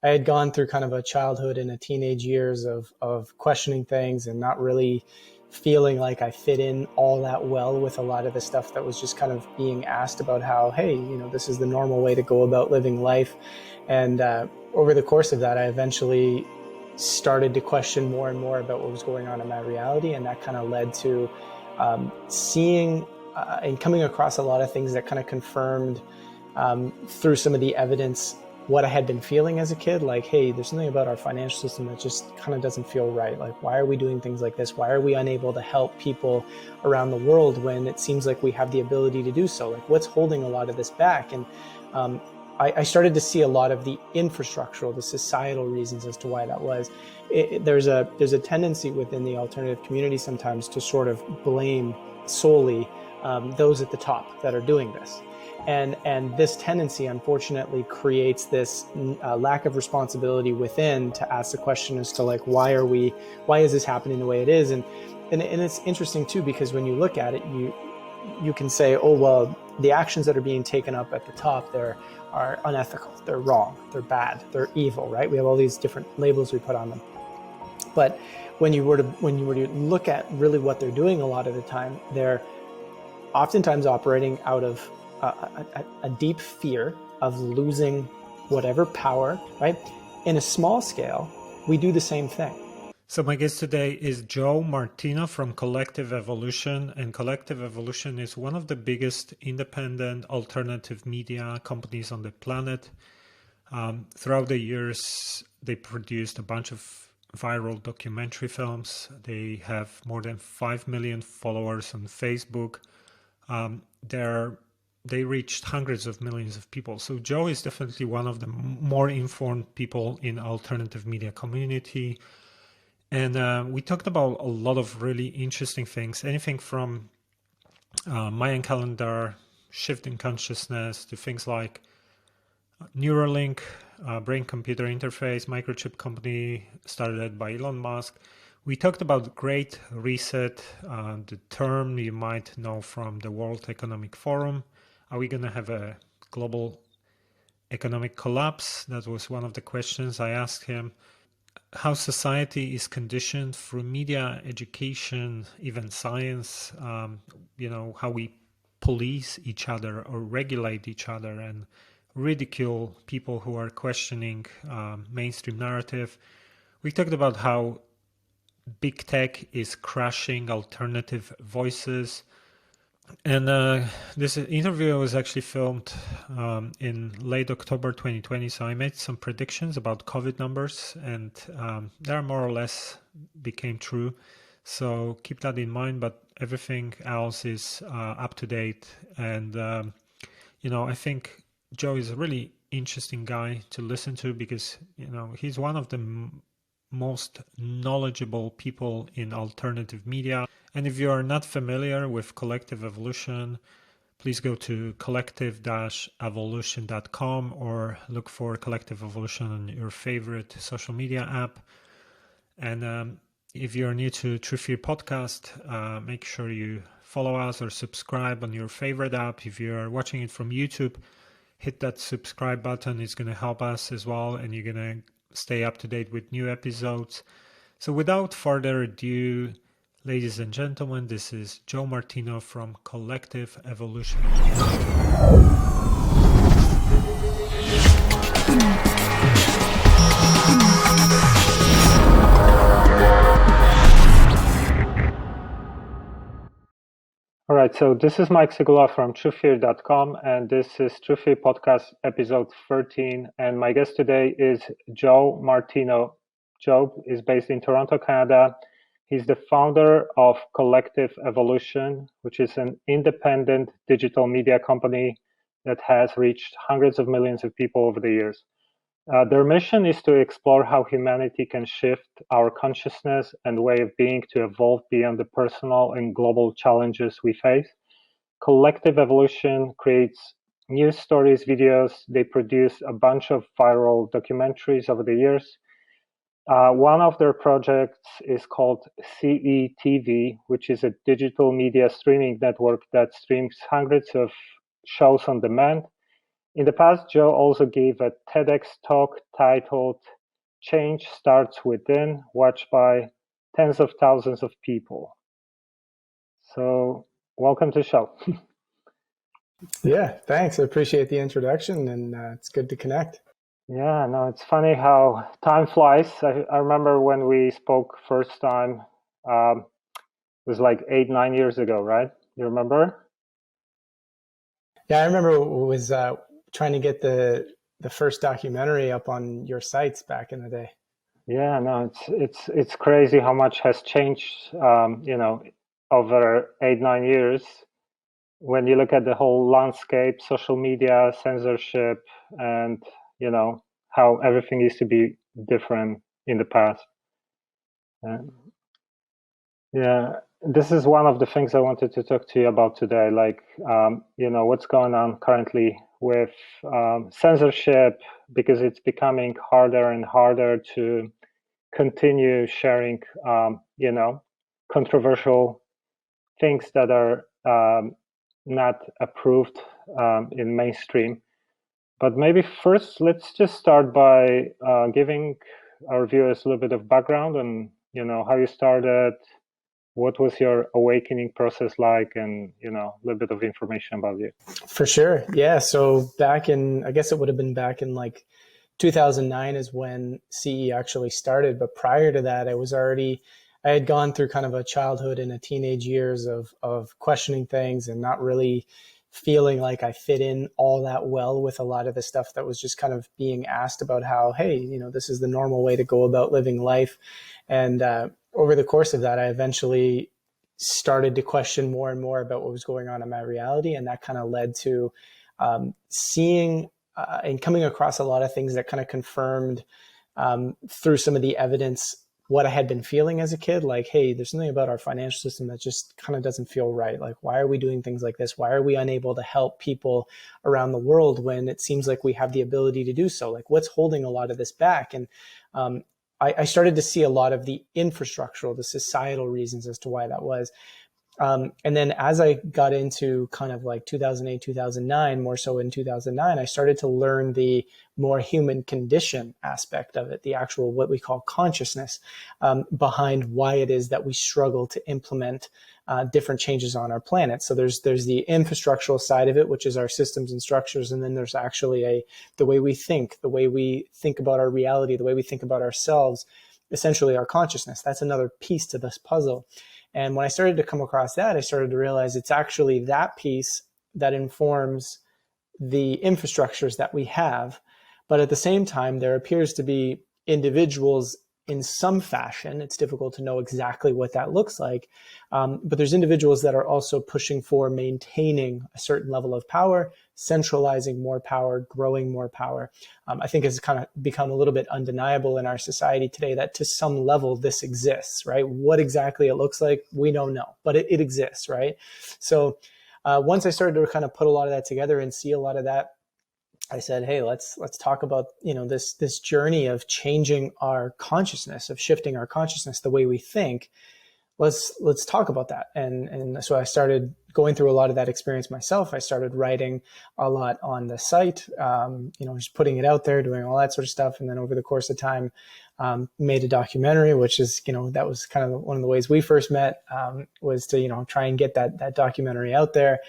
I had gone through kind of a childhood and a teenage years of questioning things and not really feeling like I fit in all that well with a lot of the stuff that was just kind of being asked about how, hey, this is the normal way to go about living life. And over the course of that, I eventually started to question more and more about what was going on in my reality. And that kind of led to seeing and coming across a lot of things that kind of confirmed through some of the evidence what I had been feeling as a kid, like, hey, there's something about our financial system that just kind of doesn't feel right. Like, why are we doing things like this? Why are we unable to help people around the world when it seems like we have the ability to do so? Like, what's holding a lot of this back? And I started to see a lot of the infrastructural, the societal reasons as to why that was. There's a tendency within the alternative community sometimes to sort of blame solely those at the top that are doing this. And this tendency, unfortunately, creates this lack of responsibility within to ask the question as to, like, why is this happening the way it is? And it's interesting too, because when you look at it, you can say, oh, well, the actions that are being taken up at the top there are unethical, they're wrong, they're bad, they're evil, right? We have all these different labels we put on them. But when you were to look at really what they're doing a lot of the time, they're oftentimes operating out of a deep fear of losing whatever power, right? In a small scale, we do the same thing. So my guest today is Joe Martino from Collective Evolution, and Collective Evolution is one of the biggest independent alternative media companies on the planet. Throughout the years, they produced a bunch of viral documentary films. They have more than 5 million followers on Facebook. They reached hundreds of millions of people. So Joe is definitely one of the more informed people in alternative media community. And we talked about a lot of really interesting things, anything from Mayan calendar, shifting consciousness, to things like Neuralink, brain-computer interface, microchip company started by Elon Musk. We talked about Great Reset, the term you might know from the World Economic Forum. Are we going to have a global economic collapse? That was one of the questions I asked him. How society is conditioned through media, education, even science, how we police each other or regulate each other and ridicule people who are questioning mainstream narrative. We talked about how big tech is crushing alternative voices. And this interview was actually filmed in late October 2020. So I made some predictions about COVID numbers, and they more or less became true. So keep that in mind. But everything else is up to date. And, I think Joe is a really interesting guy to listen to because, he's one of the most knowledgeable people in alternative media. And if you are not familiar with Collective Evolution, please go to collective-evolution.com or look for Collective Evolution on your favorite social media app. And if you're new to True Fear Podcast, make sure you follow us or subscribe on your favorite app. If you're watching it from YouTube, hit that subscribe button. It's going to help us as well, and you're going to stay up to date with new episodes. So without further ado, ladies and gentlemen, this is Joe Martino from Collective Evolution. All right, so this is Mike Sigula from TrueFear.com, and this is True Fear Podcast episode 13. And my guest today is Joe Martino. Joe is based in Toronto, Canada. He's the founder of Collective Evolution, which is an independent digital media company that has reached hundreds of millions of people over the years. Their mission is to explore how humanity can shift our consciousness and way of being to evolve beyond the personal and global challenges we face. Collective Evolution creates news stories, videos. They produce a bunch of viral documentaries over the years. One of their projects is called CETV, which is a digital media streaming network that streams hundreds of shows on demand. In the past, Joe also gave a TEDx talk titled "Change Starts Within," watched by tens of thousands of people. So welcome to the show. Yeah, thanks. I appreciate the introduction, and it's good to connect. Yeah, no, it's funny how time flies. I remember when we spoke first time, it was like 8, 9 years ago, right? You remember? Yeah, I remember it was trying to get the first documentary up on your sites back in the day. Yeah, no, it's crazy how much has changed, over 8, 9 years. When you look at the whole landscape, social media, censorship, and how everything used to be different in the past. Yeah, this is one of the things I wanted to talk to you about today. Like, what's going on currently with censorship, because it's becoming harder and harder to continue sharing, controversial things that are not approved in mainstream. But maybe first, let's just start by giving our viewers a little bit of background on, how you started, what was your awakening process like, and a little bit of information about you. For sure. Yeah. So I guess it would have been back in like 2009 is when CE actually started. But prior to that, I had gone through kind of a childhood and a teenage years of questioning things and not really feeling like I fit in all that well with a lot of the stuff that was just kind of being asked about how, hey, this is the normal way to go about living life. And over the course of that, I eventually started to question more and more about what was going on in my reality. And that kind of led to seeing and coming across a lot of things that kind of confirmed through some of the evidence what I had been feeling as a kid. Like, hey, there's something about our financial system that just kind of doesn't feel right. Like, why are we doing things like this? Why are we unable to help people around the world when it seems like we have the ability to do so? Like, what's holding a lot of this back? And I started to see a lot of the infrastructural, the societal reasons as to why that was. And then as I got into kind of like 2008, 2009, more so in 2009, I started to learn the more human condition aspect of it, the actual what we call consciousness behind why it is that we struggle to implement different changes on our planet. So there's the infrastructural side of it, which is our systems and structures. And then there's actually the way we think, the way we think about our reality, the way we think about ourselves, essentially our consciousness. That's another piece to this puzzle. And when I started to come across that, I started to realize it's actually that piece that informs the infrastructures that we have. But at the same time, there appears to be individuals in some fashion. It's difficult to know exactly what that looks like. But there's individuals that are also pushing for maintaining a certain level of power, centralizing more power, growing more power. I think it's kind of become a little bit undeniable in our society today that to some level this exists, right? What exactly it looks like, we don't know, but it exists, right? So once I started to kind of put a lot of that together and see a lot of that, I said, hey, let's talk about this journey of changing our consciousness, of shifting our consciousness, the way we think. Let's talk about that. And so I started going through a lot of that experience myself. I started writing a lot on the site, just putting it out there, doing all that sort of stuff. And then over the course of time, made a documentary, which is, that was kind of one of the ways we first met, was to, try and get that documentary out there.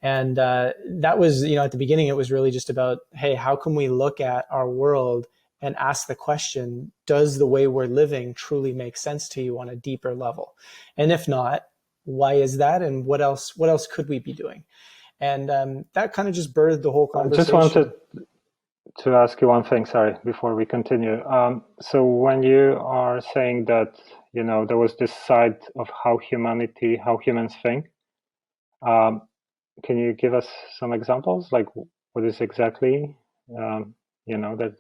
And that was, at the beginning, it was really just about, hey, how can we look at our world and ask the question, does the way we're living truly make sense to you on a deeper level? And if not, why is that? And what else could we be doing? And that kind of just birthed the whole conversation. I just wanted to ask you one thing, sorry, before we continue. So when you are saying that, there was this side of how humans think, can you give us some examples? Like what is exactly, that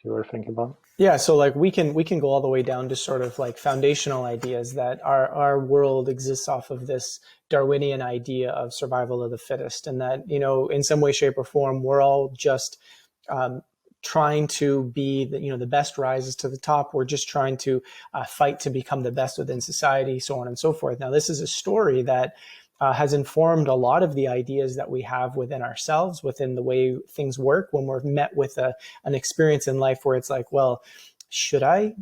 you were thinking about? Yeah, so like we can go all the way down to sort of like foundational ideas that our world exists off of this Darwinian idea of survival of the fittest, and that in some way, shape, or form we're all just trying to be the best rises to the top. We're just trying to fight to become the best within society, so on and so forth. Now, this is a story that has informed a lot of the ideas that we have within ourselves, within the way things work when we're met with an experience in life where it's like, well, should I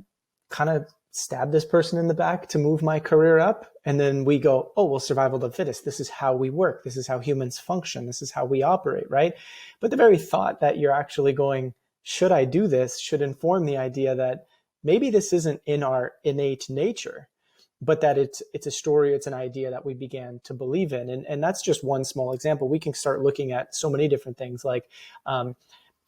kind of stab this person in the back to move my career up? And then we go, oh, well, survival of the fittest. This is how we work. This is how humans function. This is how we operate, right? But the very thought that you're actually going, should I do this, should inform the idea that maybe this isn't in our innate nature, but that it's a story, it's an idea that we began to believe in. And that's just one small example. We can start looking at so many different things, like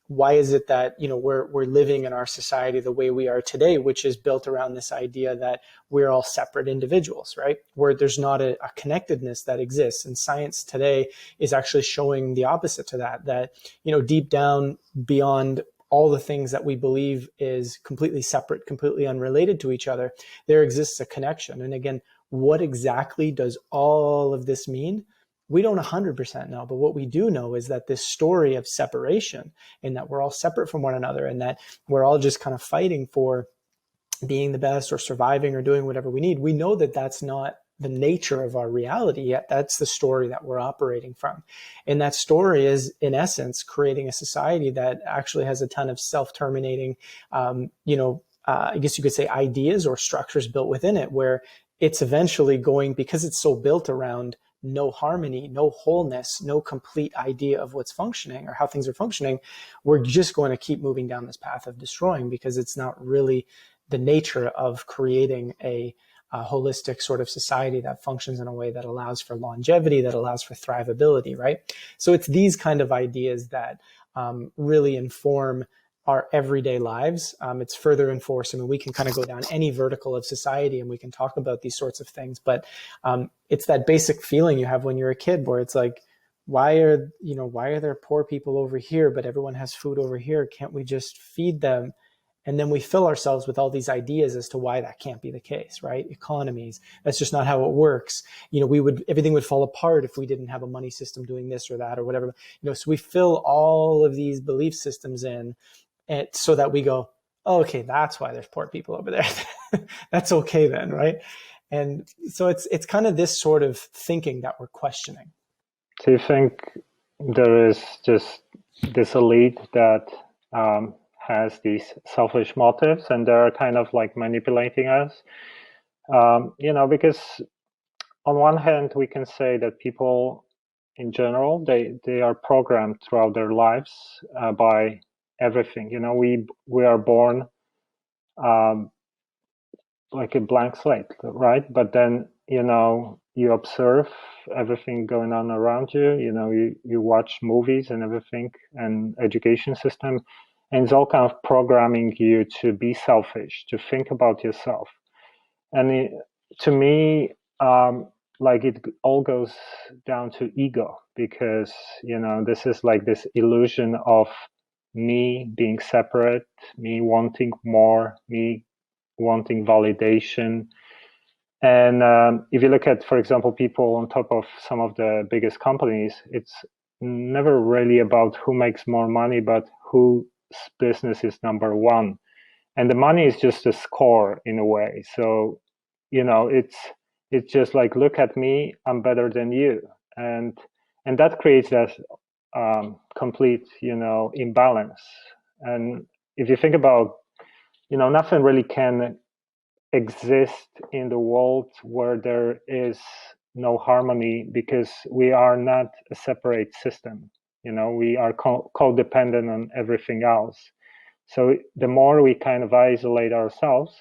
why is it that, you know, we're living in our society the way we are today, which is built around this idea that we're all separate individuals, right? Where there's not a connectedness that exists. And science today is actually showing the opposite to that, you know, deep down, beyond all the things that we believe is completely separate, completely unrelated to each other, there exists a connection. And again, what exactly does all of this mean? We don't 100% know, but what we do know is that this story of separation, and that we're all separate from one another, and that we're all just kind of fighting for being the best or surviving or doing whatever we need, we know that that's not the nature of our reality yet. That's the story that we're operating from. And that story is, in essence, creating a society that actually has a ton of self-terminating, I guess you could say, ideas or structures built within it, where it's eventually going, because it's so built around no harmony, no wholeness, no complete idea of what's functioning or how things are functioning, we're just going to keep moving down this path of destroying, because it's not really the nature of creating a holistic sort of society that functions in a way that allows for longevity, that allows for thrivability, right? So it's these kind of ideas that really inform our everyday lives. It's further enforced. I mean, we can kind of go down any vertical of society and we can talk about these sorts of things, but it's that basic feeling you have when you're a kid where it's like, why are there poor people over here, but everyone has food over here? Can't we just feed them? And then we fill ourselves with all these ideas as to why that can't be the case, right? Economies, that's just not how it works. You know, everything would fall apart if we didn't have a money system doing this or that or whatever. You know, so we fill all of these belief systems in, and so that we go, oh, okay, that's why there's poor people over there. That's okay then, right? And so it's kind of this sort of thinking that we're questioning. Do you think there is just this elite that has these selfish motives and they're kind of like manipulating us? Because on one hand, we can say that people in general, they are programmed throughout their lives by everything. You know, we are born like a blank slate, right? But then, you know, you observe everything going on around you. You know, you watch movies and everything, and education system, and it's all kind of programming you to be selfish, to think about yourself. And to me, like it all goes down to ego, because, you know, this is like this illusion of me being separate, me wanting more, me wanting validation. And if you look at, for example, people on top of some of the biggest companies, it's never really about who makes more money, but whose business is number one. And the money is just a score in a way. So, you know, it's just like, look at me, I'm better than you. And that creates that complete, you know, imbalance. And if you think about, you know, nothing really can exist in the world where there is no harmony, because we are not a separate system. You know, we are codependent on everything else. So the more we kind of isolate ourselves,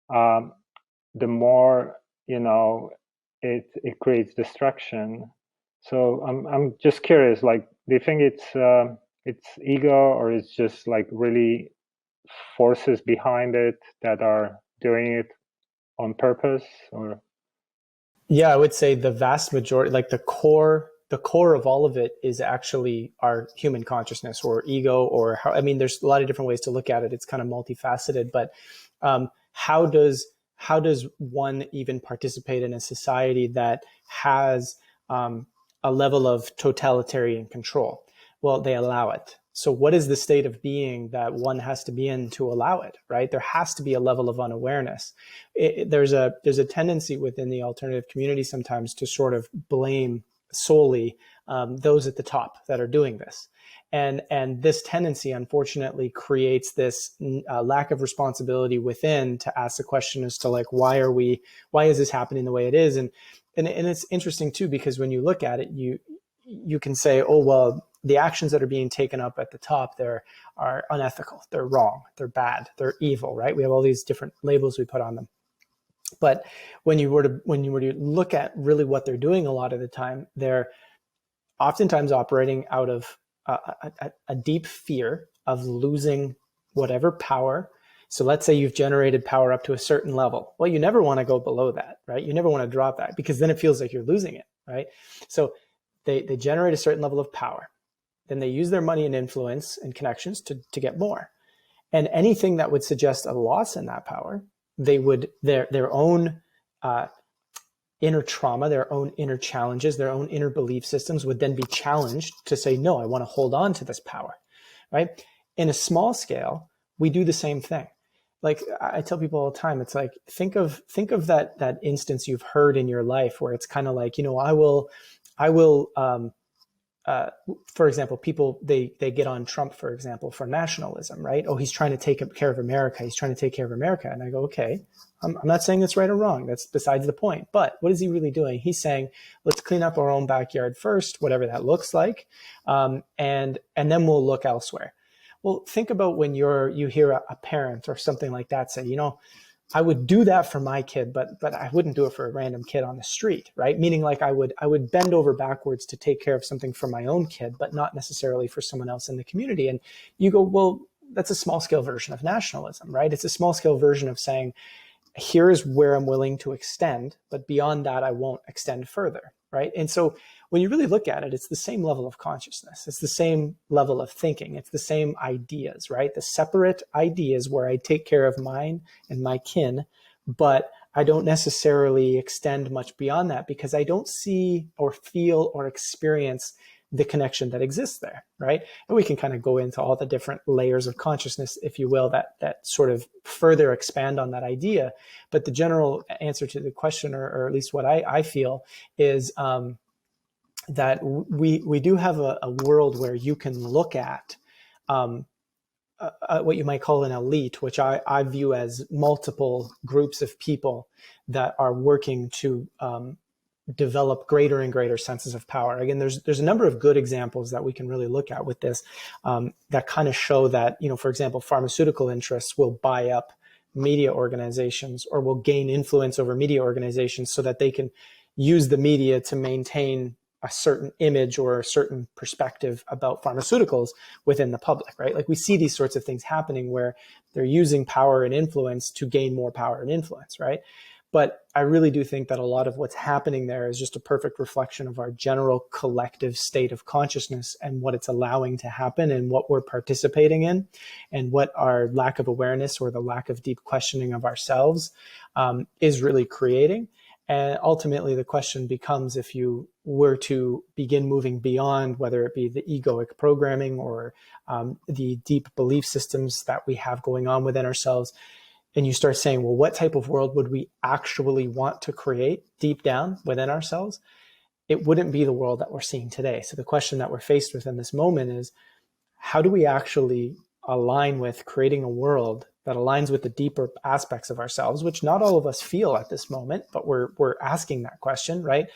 the more, you know, it creates destruction. So I'm just curious, like, do you think it's ego, or it's just like really forces behind it that are doing it on purpose? Or Yeah, I would say the vast majority, like the core of all of it is actually our human consciousness or ego, or how, I mean, there's a lot of different ways to look at it. It's kind of multifaceted, but how does one even participate in a society that has a level of totalitarian control? Well, they allow it. So what is the state of being that one has to be in to allow it, right? There has to be a level of unawareness. There's a tendency within the alternative community sometimes to sort of blame solely those at the top that are doing this. And this tendency, unfortunately, creates this lack of responsibility within to ask the question as to like, why is this happening the way it is? And it's interesting too, because when you look at it, you can say, oh, well, the actions that are being taken up at the top are unethical, they're wrong, they're bad, they're evil, right? We have all these different labels we put on them. But when you were to look at really what they're doing a lot of the time, they're oftentimes operating out of a deep fear of losing whatever power. So let's say you've generated power up to a certain level. Well, you never want to go below that, right? You never want to drop that, because then it feels like you're losing it, right? So they generate a certain level of power. Then they use their money and influence and connections to get more. And anything that would suggest a loss in that power, they would, their own inner trauma, their own inner challenges, their own inner belief systems would then be challenged to say, no, I want to hold on to this power, right? In a small scale, we do the same thing. Like I tell people all the time, it's like, think of that instance you've heard in your life where it's kind of like, I will, for example, people, they get on Trump, for example, for nationalism, right? Oh, he's trying to take care of America. He's trying to take care of America. And I go, okay, I'm not saying that's right or wrong. That's besides the point. But what is he really doing? He's saying, let's clean up our own backyard first, whatever that looks like. And then we'll look elsewhere. Well, think about when you hear a parent or something like that say, I would do that for my kid, but I wouldn't do it for a random kid on the street, right? Meaning like I would bend over backwards to take care of something for my own kid, but not necessarily for someone else in the community. And you go, well, that's a small scale version of nationalism, right? It's a small scale version of saying, here is where I'm willing to extend, but beyond that, I won't extend further, right? And so when you really look at it, it's the same level of consciousness. It's the same level of thinking. It's the same ideas, right? The separate ideas where I take care of mine and my kin, but I don't necessarily extend much beyond that because I don't see or feel or experience the connection that exists there, right? And we can kind of go into all the different layers of consciousness, if you will, that sort of further expand on that idea. But the general answer to the question, or at least what I feel, is that we do have a world where you can look at what you might call an elite, which I view as multiple groups of people that are working to develop greater and greater senses of power. Again, there's a number of good examples that we can really look at with this that kind of show that, for example, pharmaceutical interests will buy up media organizations or will gain influence over media organizations so that they can use the media to maintain a certain image or a certain perspective about pharmaceuticals within the public, right? Like we see these sorts of things happening where they're using power and influence to gain more power and influence, right? But I really do think that a lot of what's happening there is just a perfect reflection of our general collective state of consciousness and what it's allowing to happen and what we're participating in and what our lack of awareness or the lack of deep questioning of ourselves is really creating. And ultimately, the question becomes, if you were to begin moving beyond, whether it be the egoic programming or the deep belief systems that we have going on within ourselves, and you start saying, well, what type of world would we actually want to create deep down within ourselves? It wouldn't be the world that we're seeing today. So the question that we're faced with in this moment is, how do we actually align with creating a world that aligns with the deeper aspects of ourselves, which not all of us feel at this moment, but we're asking that question, right?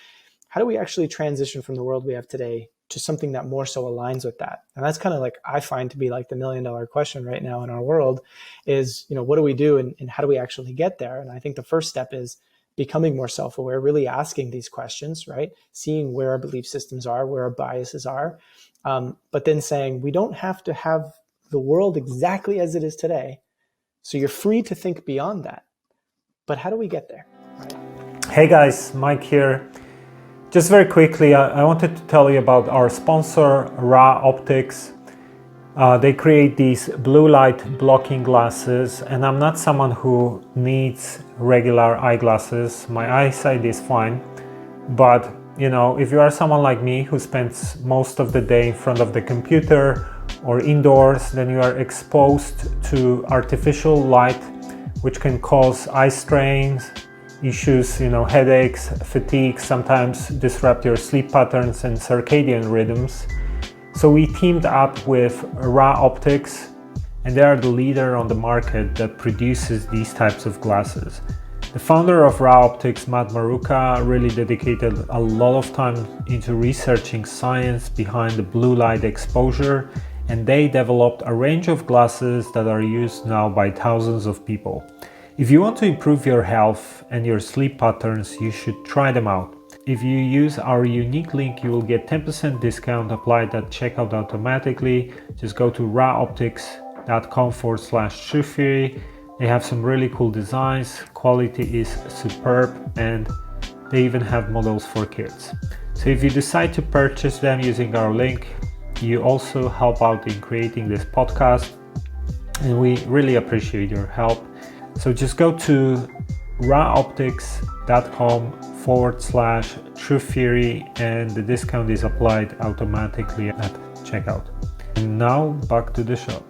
How do we actually transition from the world we have today to something that more so aligns with that? And that's kind of like, I find to be like the $1 million question right now in our world is, what do we do and how do we actually get there? And I think the first step is becoming more self-aware, really asking these questions, right? Seeing where our belief systems are, where our biases are, but then saying, we don't have to have the world exactly as it is today. So you're free to think beyond that. But how do we get there? Right? Hey guys, Mike here. Just very quickly, I wanted to tell you about our sponsor, Ra Optics. They create these blue light blocking glasses, and I'm not someone who needs regular eyeglasses. My eyesight is fine, but if you are someone like me who spends most of the day in front of the computer or indoors, then you are exposed to artificial light, which can cause eye strains, issues, headaches, fatigue, sometimes disrupt your sleep patterns and circadian rhythms. So we teamed up with Ra Optics, and they are the leader on the market that produces these types of glasses. The founder of Ra Optics, Matt Maruka, really dedicated a lot of time into researching science behind the blue light exposure, and they developed a range of glasses that are used now by thousands of people. If you want to improve your health and your sleep patterns, you should try them out. If you use our unique link, you will get 10% discount applied at checkout automatically. Just go to raoptics.com/truththeory. They have some really cool designs, quality is superb, and they even have models for kids. So if you decide to purchase them using our link, you also help out in creating this podcast, and we really appreciate your help. So just go to raoptics.com/truththeory, and the discount is applied automatically at checkout. And now back to the show.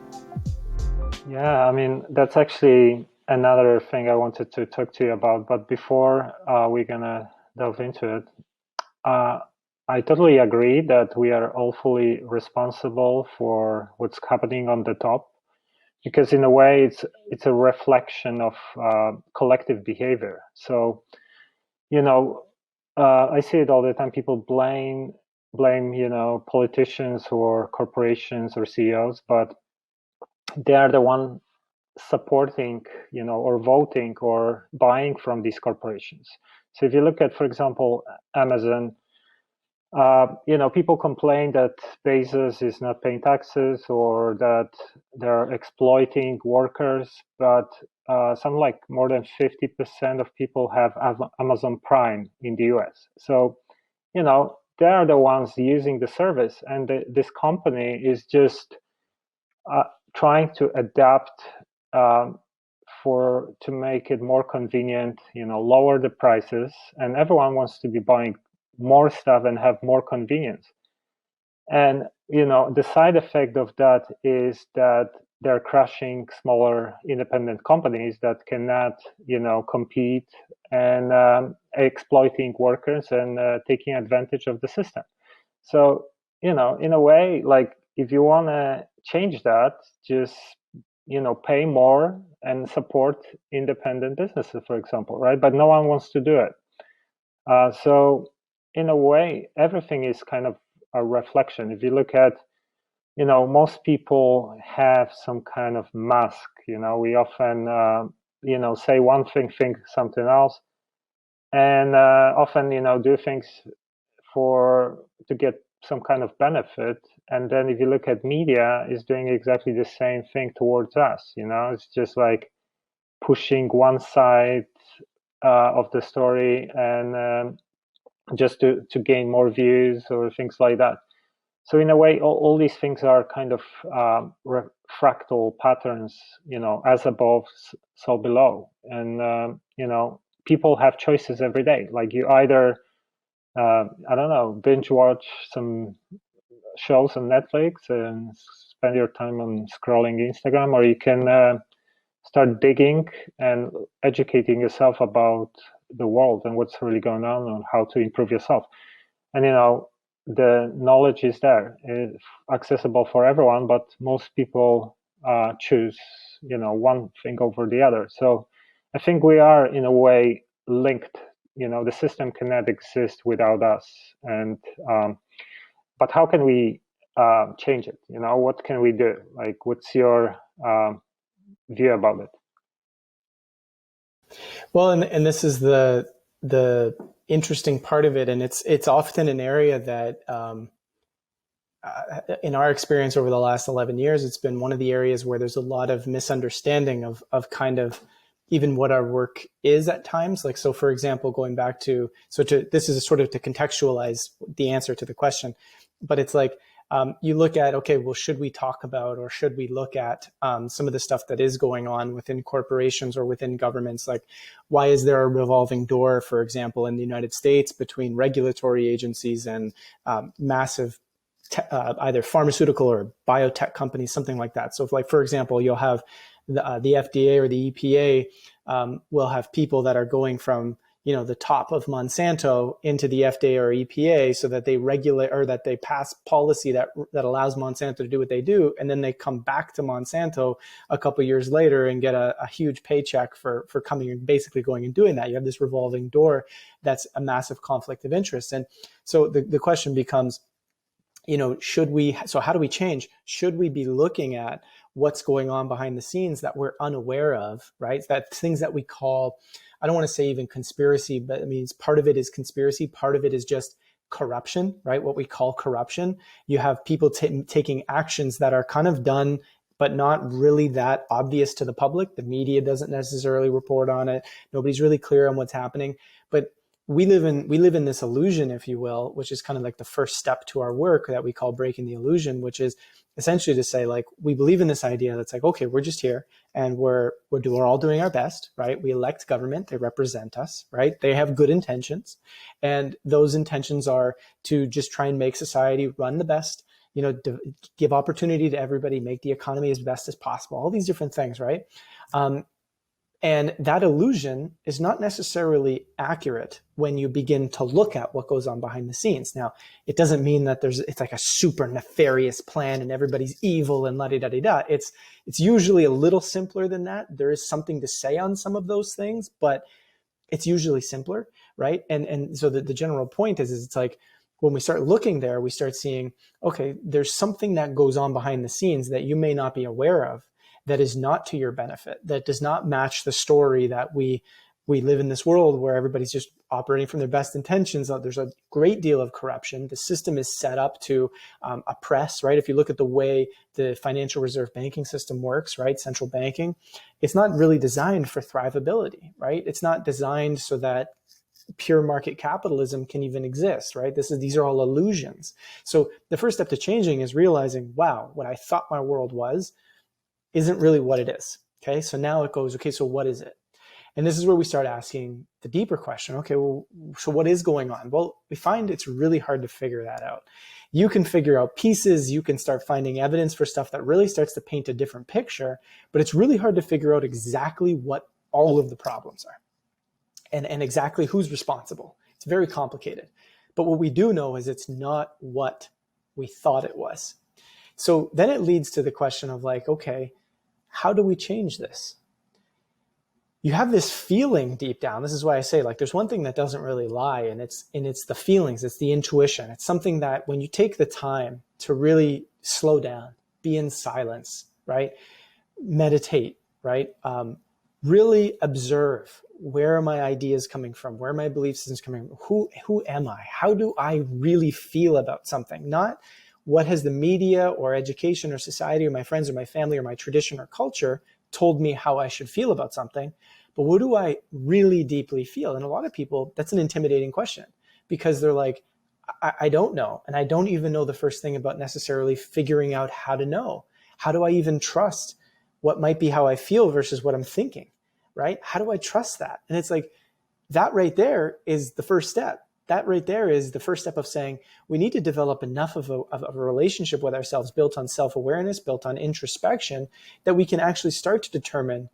Yeah, I mean, that's actually another thing I wanted to talk to you about. But before we're going to delve into it, I totally agree that we are all fully responsible for what's happening on the top, because in a way it's a reflection of collective behavior. So, I see it all the time. People blame politicians or corporations or CEOs, but they are the one supporting, or voting or buying from these corporations. So if you look at, for example, Amazon, people complain that Bezos is not paying taxes or that they're exploiting workers, but something like more than 50% of people have Amazon Prime in the US. So, they are the ones using the service, and this company is just trying to adapt to make it more convenient, lower the prices, and everyone wants to be buying more stuff and have more convenience. And the side effect of that is that they're crushing smaller independent companies that cannot compete, and exploiting workers and taking advantage of the system. So in a way, like, if you want to change that, just pay more and support independent businesses, for example, right? But no one wants to do it. So in a way, everything is kind of a reflection. If you look at, most people have some kind of mask. We often, say one thing, think something else, and often, do things to get some kind of benefit. And then if you look at media, is doing exactly the same thing towards us. It's just like pushing one side of the story, and just to gain more views or things like that. So in a way, all these things are kind of fractal patterns, as above, so below. And, people have choices every day. Like, you either, I don't know, binge watch some shows on Netflix and spend your time on scrolling Instagram, or you can start digging and educating yourself about the world and what's really going on and how to improve yourself. And the knowledge is there, it's accessible for everyone, but most people choose one thing over the other. So I think we are in a way linked. The system cannot exist without us. And but how can we change it? What can we do? Like, what's your view about it? Well, and this is the interesting part of it, and it's often an area that, in our experience over the last 11 years, it's been one of the areas where there's a lot of misunderstanding of kind of even what our work is at times. Like, so for example, going back to, this is sort of to contextualize the answer to the question, but it's like, you look at, okay, well, should we talk about, or should we look at some of the stuff that is going on within corporations or within governments? Like, why is there a revolving door, for example, in the United States between regulatory agencies and massive either pharmaceutical or biotech companies, something like that. So if, like, for example, you'll have the FDA or the EPA will have people that are going from, the top of Monsanto into the FDA or EPA so that they regulate, or that they pass policy that allows Monsanto to do what they do. And then they come back to Monsanto a couple of years later and get a huge paycheck for coming and basically going and doing that. You have this revolving door that's a massive conflict of interest. And so the question becomes, so how do we change? Should we be looking at what's going on behind the scenes that we're unaware of, right? That things that we call, I don't want to say even conspiracy, but I mean, part of it is conspiracy. Part of it is just corruption, right? What we call corruption. You have people taking actions that are kind of done, but not really that obvious to the public. The media doesn't necessarily report on it. Nobody's really clear on what's happening, but we live in this illusion, if you will, which is kind of like the first step to our work that we call breaking the illusion, which is essentially to say, like, we believe in this idea that's like, okay, we're just here and we're all doing our best, right? We elect government, they represent us, right? They have good intentions, and those intentions are to just try and make society run the best, give opportunity to everybody, make the economy as best as possible, all these different things, right? And that illusion is not necessarily accurate when you begin to look at what goes on behind the scenes. Now, it doesn't mean that it's like a super nefarious plan and everybody's evil and la-di-da-di-da. It's usually a little simpler than that. There is something to say on some of those things, but it's usually simpler, right? And so the general point is it's like, when we start looking there, we start seeing, okay, there's something that goes on behind the scenes that you may not be aware of, that is not to your benefit, that does not match the story that we live in this world where everybody's just operating from their best intentions. There's a great deal of corruption. The system is set up to oppress, right? If you look at the way the financial reserve banking system works, right? Central banking, it's not really designed for thrivability, right? It's not designed so that pure market capitalism can even exist, right? These are all illusions. So the first step to changing is realizing, wow, what I thought my world was isn't really what it is. Okay, so now it goes, okay, so what is it? And this is where we start asking the deeper question. Okay, well, so what is going on? Well, we find it's really hard to figure that out. You can figure out pieces, you can start finding evidence for stuff that really starts to paint a different picture, but it's really hard to figure out exactly what all of the problems are and exactly who's responsible. It's very complicated. But what we do know is it's not what we thought it was. So then it leads to the question of, like, okay, how do we change this? You have this feeling deep down. This is why I say, like, there's one thing that doesn't really lie, and it's the feelings, it's the intuition. It's something that when you take the time to really slow down, be in silence, right? Meditate, right? Really observe, where are my ideas coming from? Where are my belief systems coming from? Who am I? How do I really feel about something? Not what has the media or education or society or my friends or my family or my tradition or culture told me how I should feel about something, but what do I really deeply feel? And a lot of people, that's an intimidating question, because they're like, I don't know. And I don't even know the first thing about necessarily figuring out how to know. How do I even trust what might be how I feel versus what I'm thinking, right? How do I trust that? And it's like, that right there is the first step. That right there is the first step of saying we need to develop enough of a relationship with ourselves built on self-awareness, built on introspection, that we can actually start to determine,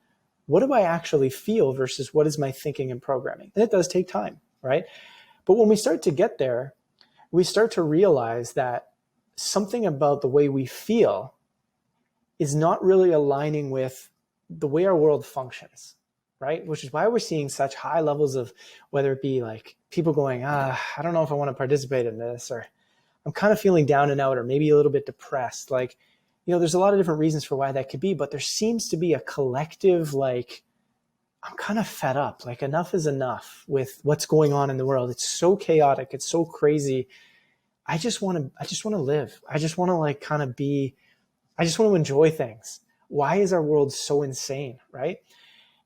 what do I actually feel versus what is my thinking and programming? And it does take time, right? But when we start to get there, we start to realize that something about the way we feel is not really aligning with the way our world functions, right? Which is why we're seeing such high levels of, whether it be like people going, I don't know if I want to participate in this, or I'm kind of feeling down and out, or maybe a little bit depressed. Like, there's a lot of different reasons for why that could be, but there seems to be a collective, like, I'm kind of fed up. Like, enough is enough with what's going on in the world. It's so chaotic. It's so crazy. I just want to live. I just want to, like, kind of I just want to enjoy things. Why is our world so insane, right?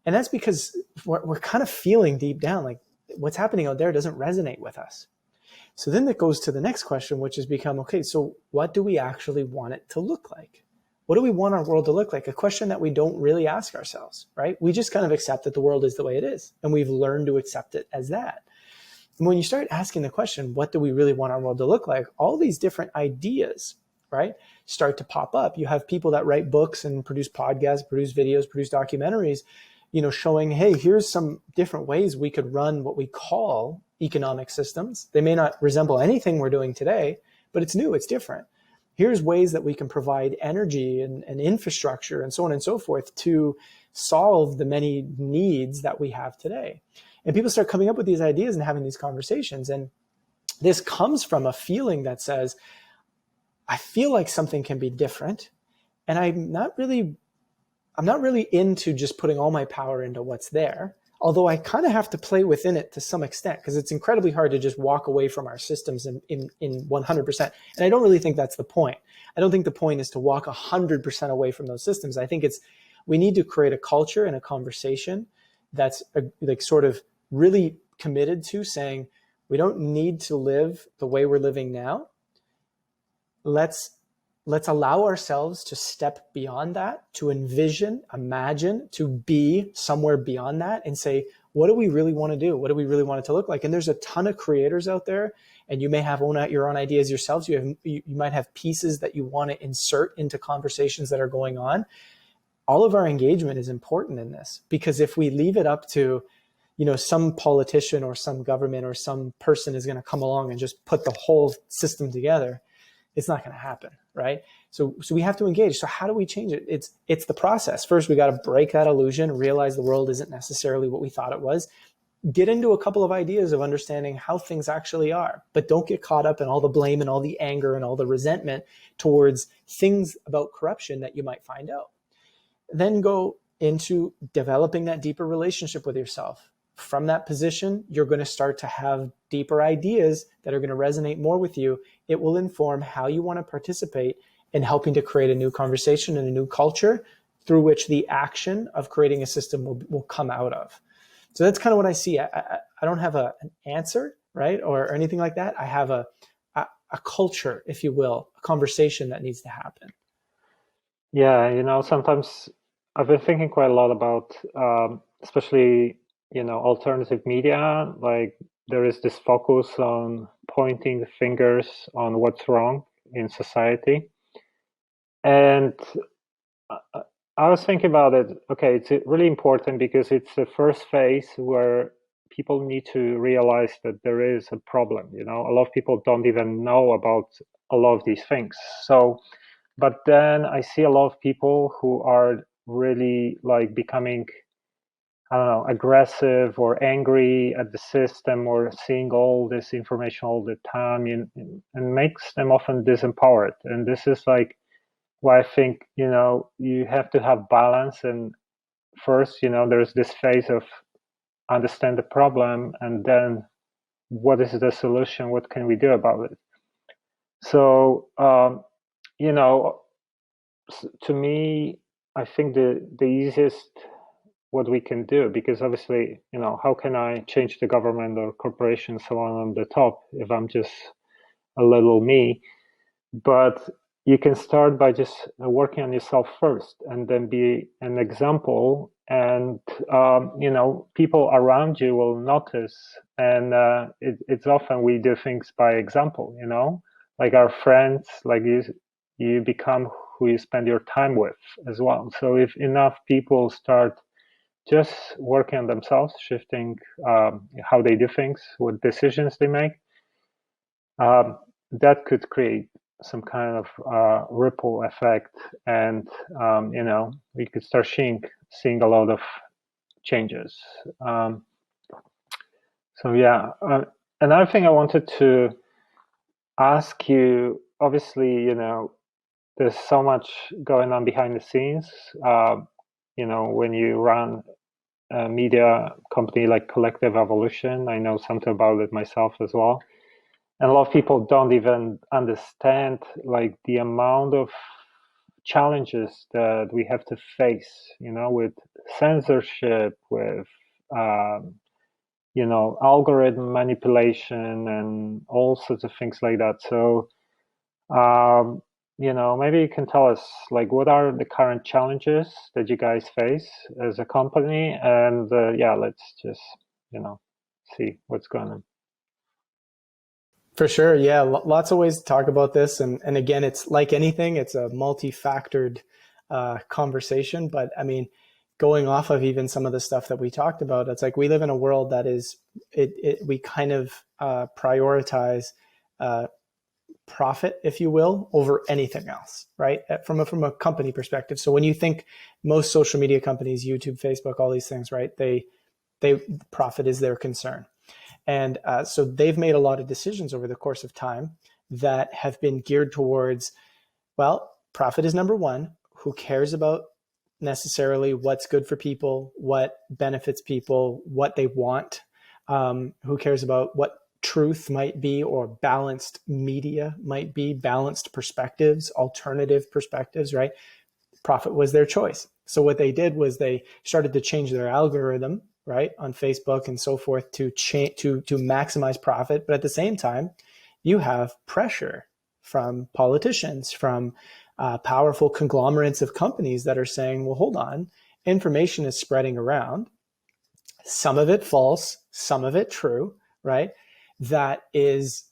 And that's because we're kind of feeling deep down like what's happening out there doesn't resonate with us. So then that goes to the next question, which has become, okay, so what do we actually want it to look like? What do we want our world to look like? A question that we don't really ask ourselves, right? We just kind of accept that the world is the way it is, and we've learned to accept it as that. And when you start asking the question, what do we really want our world to look like? All these different ideas, right, start to pop up. You have people that write books and produce podcasts, produce videos, produce documentaries, showing, hey, here's some different ways we could run what we call economic systems. They may not resemble anything we're doing today, but it's new, it's different. Here's ways that we can provide energy and infrastructure and so on and so forth to solve the many needs that we have today. And people start coming up with these ideas and having these conversations. And this comes from a feeling that says, I feel like something can be different. And I'm not really into just putting all my power into what's there. Although I kind of have to play within it to some extent, because it's incredibly hard to just walk away from our systems in 100%. And I don't really think that's the point. I don't think the point is to walk 100% away from those systems. I think we need to create a culture and a conversation that's like sort of really committed to saying, we don't need to live the way we're living now. Let's allow ourselves to step beyond that, to imagine, to be somewhere beyond that and say, what do we really want to do? What do we really want it to look like? And there's a ton of creators out there, and you may have your own ideas yourselves. You might have pieces that you want to insert into conversations that are going on. All of our engagement is important in this, because if we leave it up to, some politician or some government or some person is going to come along and just put the whole system together, it's not going to happen, right? So we have to engage. So how do we change it? It's the process. First, we got to break that illusion, realize the world isn't necessarily what we thought it was. Get into a couple of ideas of understanding how things actually are, but don't get caught up in all the blame and all the anger and all the resentment towards things about corruption that you might find out. Then go into developing that deeper relationship with yourself. From that position, you're going to start to have deeper ideas that are going to resonate more with you. It will inform how you want to participate in helping to create a new conversation and a new culture through which the action of creating a system will come out of. So that's kind of what I see. I don't have an answer, right, or anything like that. I have a culture, if you will, a conversation that needs to happen. Yeah, sometimes I've been thinking quite a lot about, especially, alternative media. Like, there is this focus on pointing the fingers on what's wrong in society. And I was thinking about it. Okay, it's really important because it's the first phase where people need to realize that there is a problem. A lot of people don't even know about a lot of these things. So, but then I see a lot of people who are really like becoming, I don't know, aggressive or angry at the system, or seeing all this information all the time, and makes them often disempowered. And this is like why I think, you have to have balance. And first, there's this phase of understand the problem, and then what is the solution? What can we do about it? So, to me, I think the easiest what we can do, because obviously, how can I change the government or corporation, someone on the top, if I'm just a little me? But you can start by just working on yourself first, and then be an example. And, people around you will notice. And it's often we do things by example, like our friends, like you become who you spend your time with as well. So if enough people start just working on themselves, shifting how they do things, what decisions they make, that could create some kind of ripple effect, and we could start seeing a lot of changes. So yeah, another thing I wanted to ask you. Obviously, there's so much going on behind the scenes. When you run a media company like Collective Evolution, I know something about it myself as well. And a lot of people don't even understand like the amount of challenges that we have to face, with censorship, with algorithm manipulation, and all sorts of things like that. So maybe you can tell us, like, what are the current challenges that you guys face as a company? And let's just see what's going on. For sure. Yeah. Lots of ways to talk about this. And again, it's like anything, it's a multi-factored conversation. But I mean, going off of even some of the stuff that we talked about, it's like we live in a world that is, we kind of prioritize uh, profit, if you will, over anything else, right? From a company perspective. So when you think most social media companies, YouTube, Facebook, all these things, right? They profit is their concern. And so they've made a lot of decisions over the course of time that have been geared towards, well, profit is number one. Who cares about necessarily what's good for people, what benefits people, what they want? Who cares about what truth might be or balanced media might be, balanced perspectives, alternative perspectives, right? Profit was their choice. So what they did was they started to change their algorithm, right, on Facebook and so forth to maximize profit. But at the same time, you have pressure from politicians, from powerful conglomerates of companies that are saying, well, hold on, information is spreading around, some of it false, some of it true, right? That is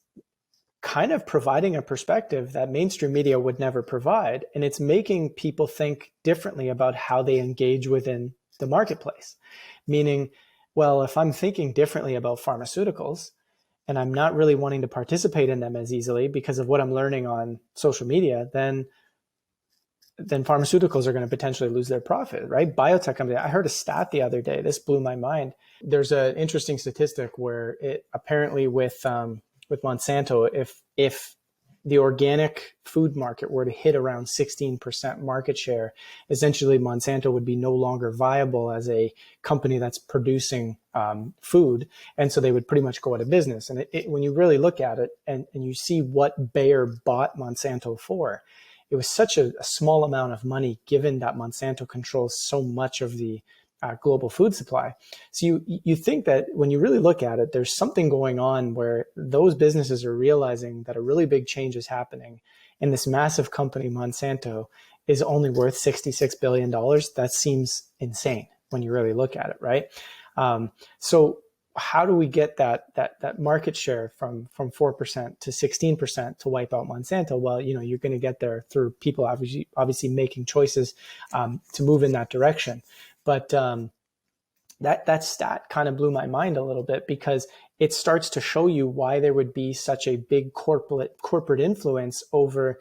kind of providing a perspective that mainstream media would never provide. And it's making people think differently about how they engage within the marketplace. Meaning, well, if I'm thinking differently about pharmaceuticals and I'm not really wanting to participate in them as easily because of what I'm learning on social media, then pharmaceuticals are going to potentially lose their profit, right? Biotech companies. I heard a stat the other day. This blew my mind. There's an interesting statistic where it apparently with Monsanto, if the organic food market were to hit around 16% market share, essentially Monsanto would be no longer viable as a company that's producing food. And so they would pretty much go out of business. And when you really look at it and you see what Bayer bought Monsanto for, it was such a small amount of money given that Monsanto controls so much of the global food supply. So you think that when you really look at it, there's something going on where those businesses are realizing that a really big change is happening. And this massive company, Monsanto, is only worth $66 billion. That seems insane when you really look at it, right? So how do we get that market share from 4% to 16% to wipe out Monsanto? Well, you're going to get there through people obviously making choices to move in that direction. But that stat kind of blew my mind a little bit because it starts to show you why there would be such a big corporate influence over,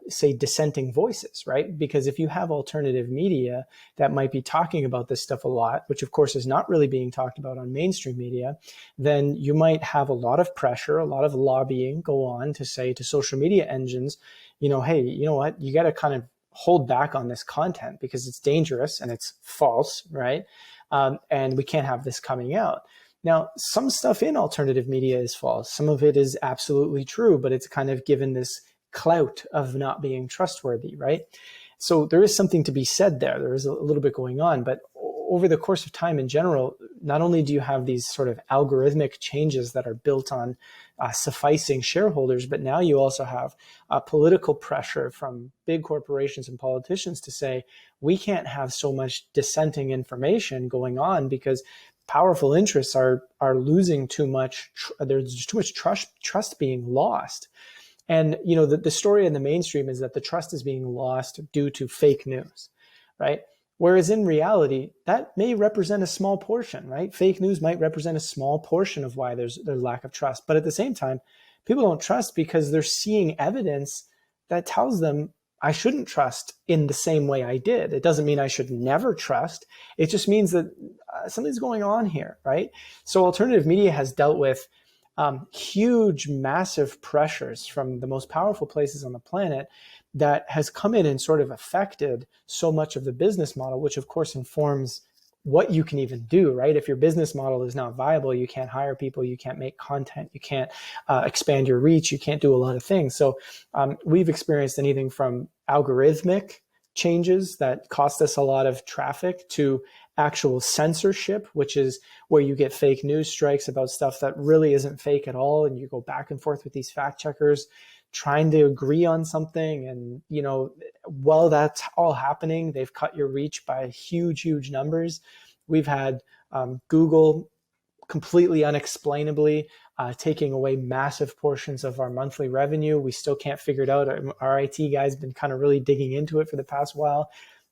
say, dissenting voices, right? Because if you have alternative media that might be talking about this stuff a lot, which of course is not really being talked about on mainstream media, then you might have a lot of pressure, a lot of lobbying go on to say to social media engines, hey, you know what, you got to kind of hold back on this content because it's dangerous and it's false, right? And we can't have this coming out. Now, some stuff in alternative media is false. Some of it is absolutely true, but it's kind of given this clout of not being trustworthy, right? So there is something to be said there. There is a little bit going on, but over the course of time in general, not only do you have these sort of algorithmic changes that are built on sufficing shareholders, but now you also have political pressure from big corporations and politicians to say, we can't have so much dissenting information going on because powerful interests are losing too much. There's too much trust being lost. And, the story in the mainstream is that the trust is being lost due to fake news, right? Whereas in reality, that may represent a small portion, right? Fake news might represent a small portion of why there's lack of trust. But at the same time, people don't trust because they're seeing evidence that tells them I shouldn't trust in the same way I did. It doesn't mean I should never trust. It just means that something's going on here, right? So alternative media has dealt with huge, massive pressures from the most powerful places on the planet that has come in and sort of affected so much of the business model, which of course informs what you can even do, right? If your business model is not viable, you can't hire people, you can't make content, you can't expand your reach, you can't do a lot of things. So we've experienced anything from algorithmic changes that cost us a lot of traffic to actual censorship, which is where you get fake news strikes about stuff that really isn't fake at all. And you go back and forth with these fact checkers trying to agree on something. And, while that's all happening, they've cut your reach by huge, huge numbers. We've had Google completely unexplainably taking away massive portions of our monthly revenue. We still can't figure it out. Our IT guy's been kind of really digging into it for the past while.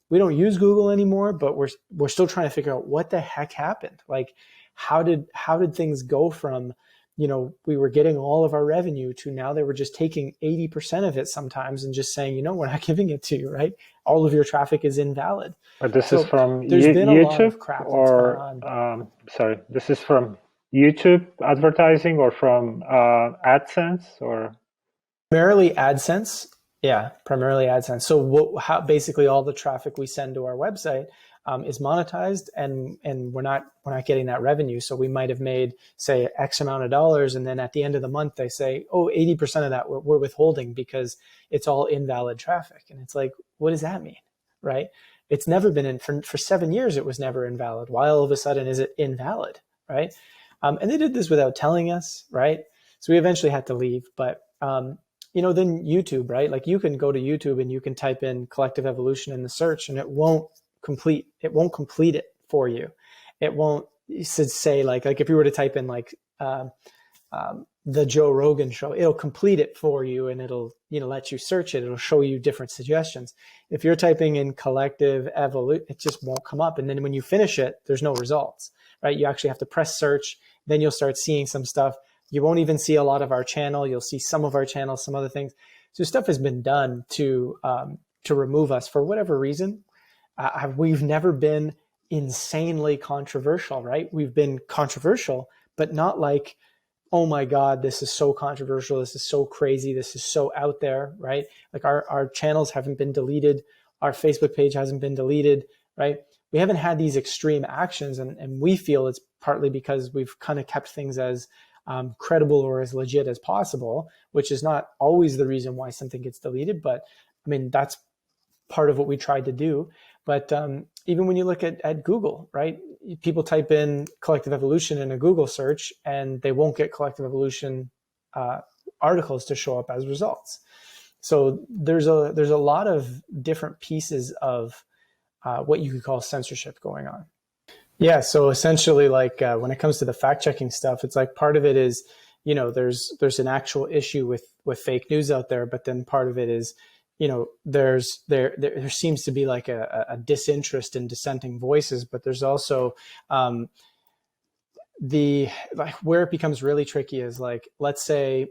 We don't use Google anymore, but we're still trying to figure out what the heck happened. Like, how did things go from, we were getting all of our revenue to now they were just taking 80% of it sometimes and just saying, we're not giving it to you, right? All of your traffic is invalid. But this is from there's been YouTube, a lot of crap that's gone on. Sorry, this is from YouTube advertising or from AdSense or? Primarily AdSense. Yeah, primarily AdSense. So how basically all the traffic we send to our website is monetized, and we're not getting that revenue. So we might have made, say, X amount of dollars, and then at the end of the month they say, oh, 80% of that we're withholding because it's all invalid traffic. And it's like, what does that mean, right? It's never been for 7 years. It was never invalid. Why all of a sudden is it invalid, right? And they did this without telling us, right? So we eventually had to leave, but then YouTube, right? Like, you can go to YouTube and you can type in collective evolution in the search, and it won't complete it for you. It won't say like if you were to type in like the Joe Rogan show, it'll complete it for you, and it'll let you search it. It'll show you different suggestions. If you're typing in collective evolution, it just won't come up. And then when you finish it, there's no results, right? You actually have to press search. Then you'll start seeing some stuff. You won't even see a lot of our channel. You'll see some of our channel, some other things. So stuff has been done to remove us for whatever reason. We've never been insanely controversial, right? We've been controversial, but not like, oh my God, this is so controversial. This is so crazy. This is so out there, right? Like our channels haven't been deleted. Our Facebook page hasn't been deleted, right? We haven't had these extreme actions, and we feel it's partly because we've kind of kept things as credible or as legit as possible, which is not always the reason why something gets deleted. But I mean, that's part of what we tried to do. But even when you look at Google, right? People type in collective evolution in a Google search, and they won't get collective evolution articles to show up as results. So there's a lot of different pieces of what you could call censorship going on. Yeah, so essentially, like when it comes to the fact checking stuff, it's like part of it is, there's an actual issue with fake news out there, but then part of it is, there seems to be like a disinterest in dissenting voices, but there's also where it becomes really tricky is like, let's say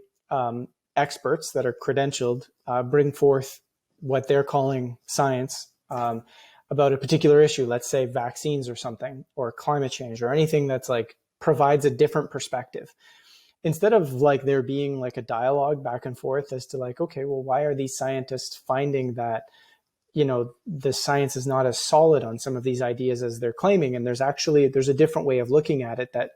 experts that are credentialed bring forth what they're calling science about a particular issue, let's say vaccines or something, or climate change, or anything that's like provides a different perspective. Instead of like there being like a dialogue back and forth as to like, okay, well, why are these scientists finding that, the science is not as solid on some of these ideas as they're claiming? And there's a different way of looking at it that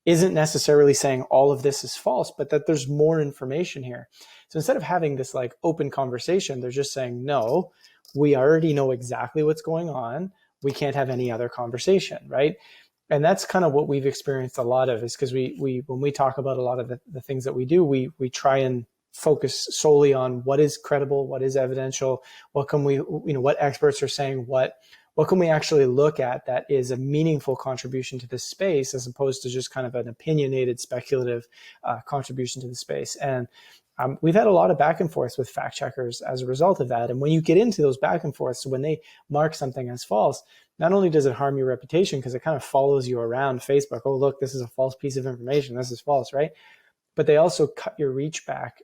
isn't necessarily saying all of this is false, but that there's more information here. So instead of having this like open conversation, they're just saying, no, we already know exactly what's going on. We can't have any other conversation, right? And that's kind of what we've experienced a lot of, is because we when we talk about a lot of the things that we do, we try and focus solely on what is credible, what is evidential, what can we, what experts are saying, what can we actually look at that is a meaningful contribution to this space, as opposed to just kind of an opinionated, speculative contribution to the space. And we've had a lot of back and forth with fact checkers as a result of that. And when you get into those back and forths, so when they mark something as false, not only does it harm your reputation because it kind of follows you around Facebook. Oh, look, this is a false piece of information. This is false, right? But they also cut your reach back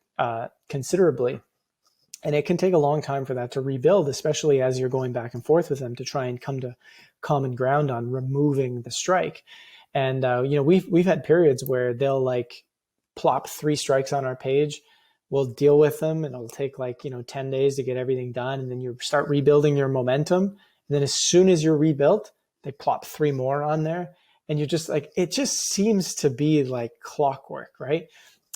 considerably. And it can take a long time for that to rebuild, especially as you're going back and forth with them to try and come to common ground on removing the strike. And, we've had periods where they'll like plop 3 strikes on our page. We'll deal with them, and it'll take 10 days to get everything done. And then you start rebuilding your momentum. And then as soon as you're rebuilt, they plop 3 more on there. And you're just like, it just seems to be like clockwork, right?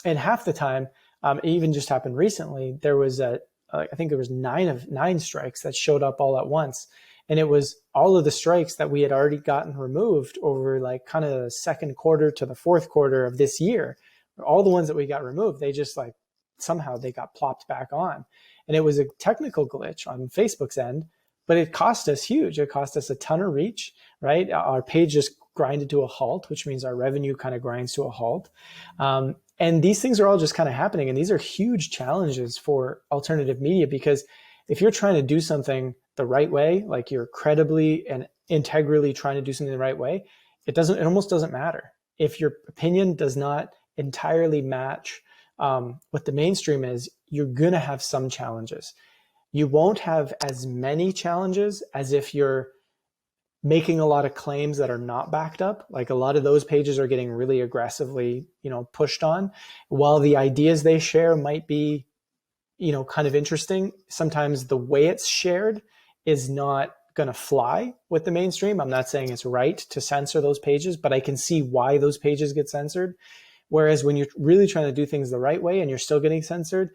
And half the time, it even just happened recently, there was I think there was 9 strikes that showed up all at once. And it was all of the strikes that we had already gotten removed over like kind of the second quarter to the fourth quarter of this year. All the ones that we got removed, they just like somehow they got plopped back on. And it was a technical glitch on Facebook's end, but it cost us huge. It cost us a ton of reach, right? Our page just grinded to a halt, which means our revenue kind of grinds to a halt. And these things are all just kind of happening. And these are huge challenges for alternative media, because if you're trying to do something the right way, like you're credibly and integrally trying to do something the right way, it almost doesn't matter. If your opinion does not entirely match what the mainstream is, you're going to have some challenges. You won't have as many challenges as if you're making a lot of claims that are not backed up. Like a lot of those pages are getting really aggressively, pushed on, while the ideas they share might be, kind of interesting. Sometimes the way it's shared is not going to fly with the mainstream. I'm not saying it's right to censor those pages, but I can see why those pages get censored. Whereas when you're really trying to do things the right way and you're still getting censored,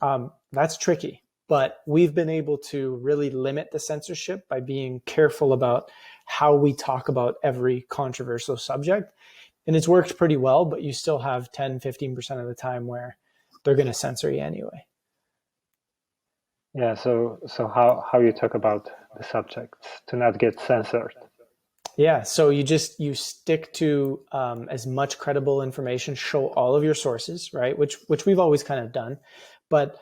that's tricky. But we've been able to really limit the censorship by being careful about how we talk about every controversial subject. And it's worked pretty well, but you still have 10, 15% of the time where they're going to censor you anyway. Yeah, so how you talk about the subjects to not get censored? Yeah, so you stick to as much credible information, show all of your sources, right? Which we've always kind of done, but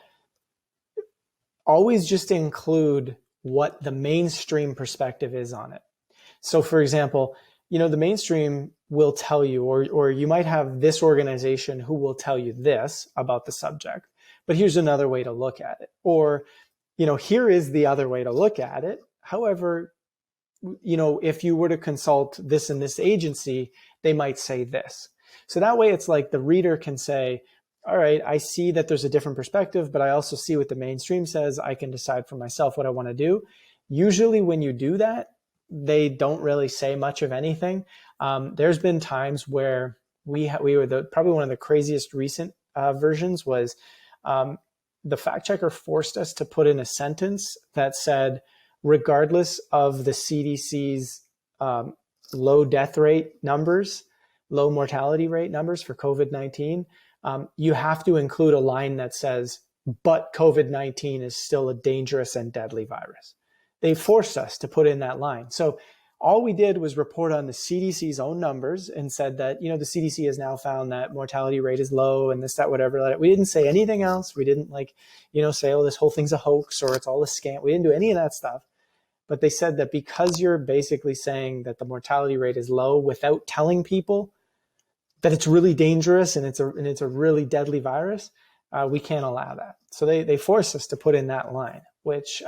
always just include what the mainstream perspective is on it. So for example, the mainstream will tell you, or you might have this organization who will tell you this about the subject, but here's another way to look at it. Or, here is the other way to look at it. However, if you were to consult this and this agency, they might say this. So that way it's like the reader can say, all right, I see that there's a different perspective, but I also see what the mainstream says. I can decide for myself what I want to do. Usually when you do that, they don't really say much of anything. There's been times where we were probably one of the craziest recent versions was the fact checker forced us to put in a sentence that said, regardless of the CDC's low death rate numbers, low mortality rate numbers for COVID-19, you have to include a line that says, but COVID-19 is still a dangerous and deadly virus. They forced us to put in that line. So all we did was report on the CDC's own numbers and said that, the CDC has now found that mortality rate is low and this, that, whatever. We didn't say anything else. We didn't say, oh, this whole thing's a hoax or it's all a scam. We didn't do any of that stuff. But they said that because you're basically saying that the mortality rate is low without telling people that it's really dangerous and it's a really deadly virus, we can't allow that. So they forced us to put in that line, which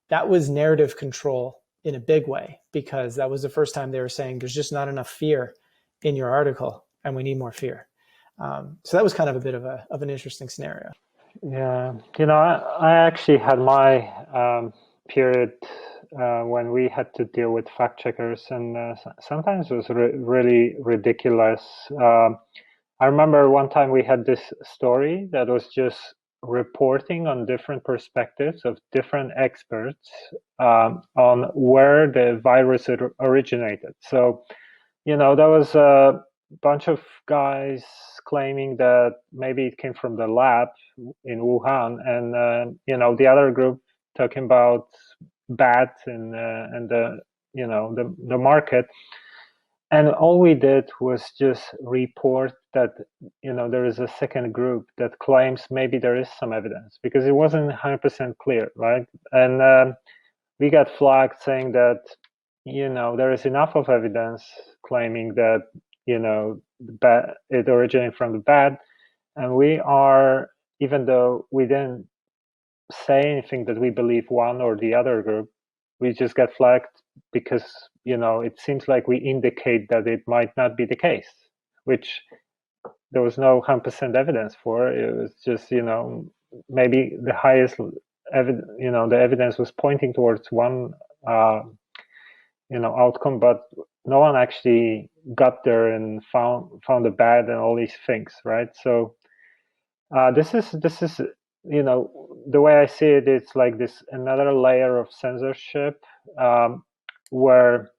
that was narrative control in a big way, because that was the first time they were saying there's just not enough fear in your article and we need more fear. So that was kind of a bit of an interesting scenario. Yeah, I actually had my period when we had to deal with fact checkers, and sometimes it was really ridiculous. I remember one time we had this story that was just reporting on different perspectives of different experts on where the virus originated. So, there was a bunch of guys claiming that maybe it came from the lab in Wuhan, and the other group talking about bats and the market. And all we did was just report that, there is a second group that claims maybe there is some evidence, because it wasn't 100% clear, right? And we got flagged saying that, there is enough of evidence claiming that, it originated from the bat. And we are, even though we didn't say anything that we believe one or the other group, we just got flagged because, it seems like we indicate that it might not be the case, which there was no 100% evidence for. It was just, maybe the highest evidence, the evidence was pointing towards one, outcome, but no one actually got there and found the bad and all these things, right? So this is the way I see it, it's like this another layer of censorship, where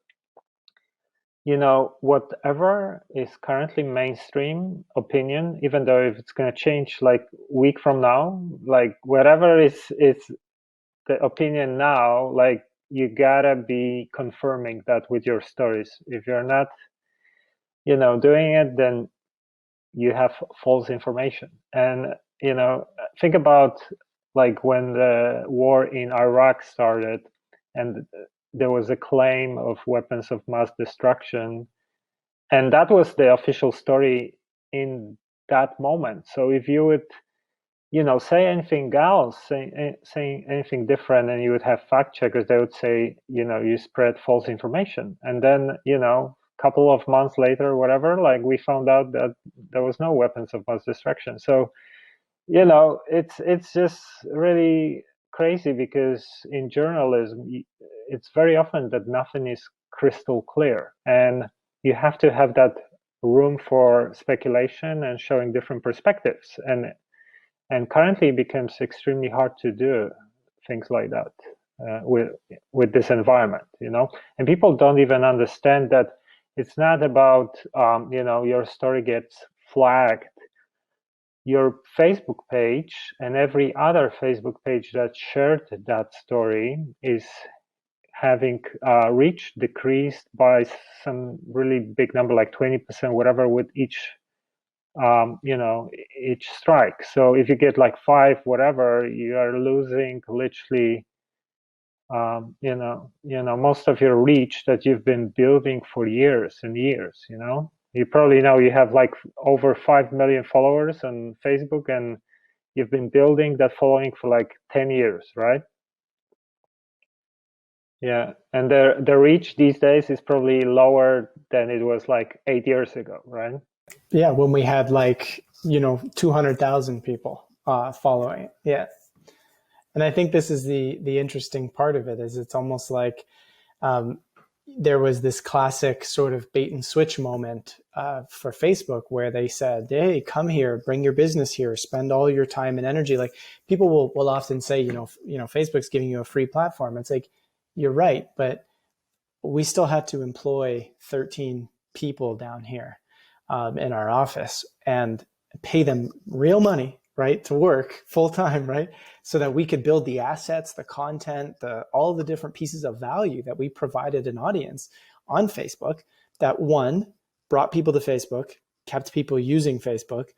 whatever is currently mainstream opinion, even though if it's going to change like week from now, like whatever is the opinion now, like you gotta be confirming that with your stories. If you're not, doing it, then you have false information. And, think about like when the war in Iraq started and there was a claim of weapons of mass destruction. And that was the official story in that moment. So if you would, say anything else, saying anything different, and you would have fact checkers, they would say, you spread false information. And then, couple of months later, whatever, like we found out that there was no weapons of mass destruction. So, it's just really crazy, because in journalism, it's very often that nothing is crystal clear, and you have to have that room for speculation and showing different perspectives. And currently it becomes extremely hard to do things like that with this environment, and people don't even understand that it's not about, your story gets flagged. Your Facebook page and every other Facebook page that shared that story is having reach decreased by some really big number, like 20%, whatever, with each each strike. So if you get like 5, whatever, you are losing literally, most of your reach that you've been building for years and years. You probably know you have like over 5 million followers on Facebook, and you've been building that following for like 10 years, right? Yeah, and the reach these days is probably lower than it was like 8 years ago, right? Yeah, when we had like 200,000 people following it. Yeah, and I think this is the interesting part of it, is it's almost like there was this classic sort of bait and switch moment for Facebook, where they said, "Hey, come here, bring your business here, spend all your time and energy." Like people will often say, Facebook's giving you a free platform. It's like, you're right, but we still had to employ 13 people down here in our office and pay them real money, right, to work full time, right, so that we could build the assets, the content, all the different pieces of value that we provided an audience on Facebook. That one brought people to Facebook, kept people using Facebook,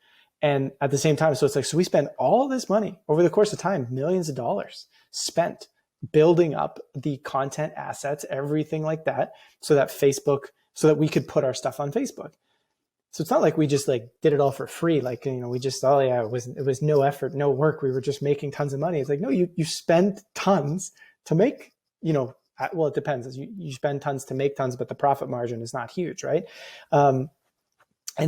and at the same time, so it's like, so we spent all this money over the course of time, millions of dollars spent building up the content assets, everything like that, so that we could put our stuff on Facebook. So it's not like we just like did it all for free. Like, we just, oh yeah, it was no effort, no work. We were just making tons of money. It's like, no, you spend tons to make, well, it depends. You spend tons to make tons, but the profit margin is not huge, right? And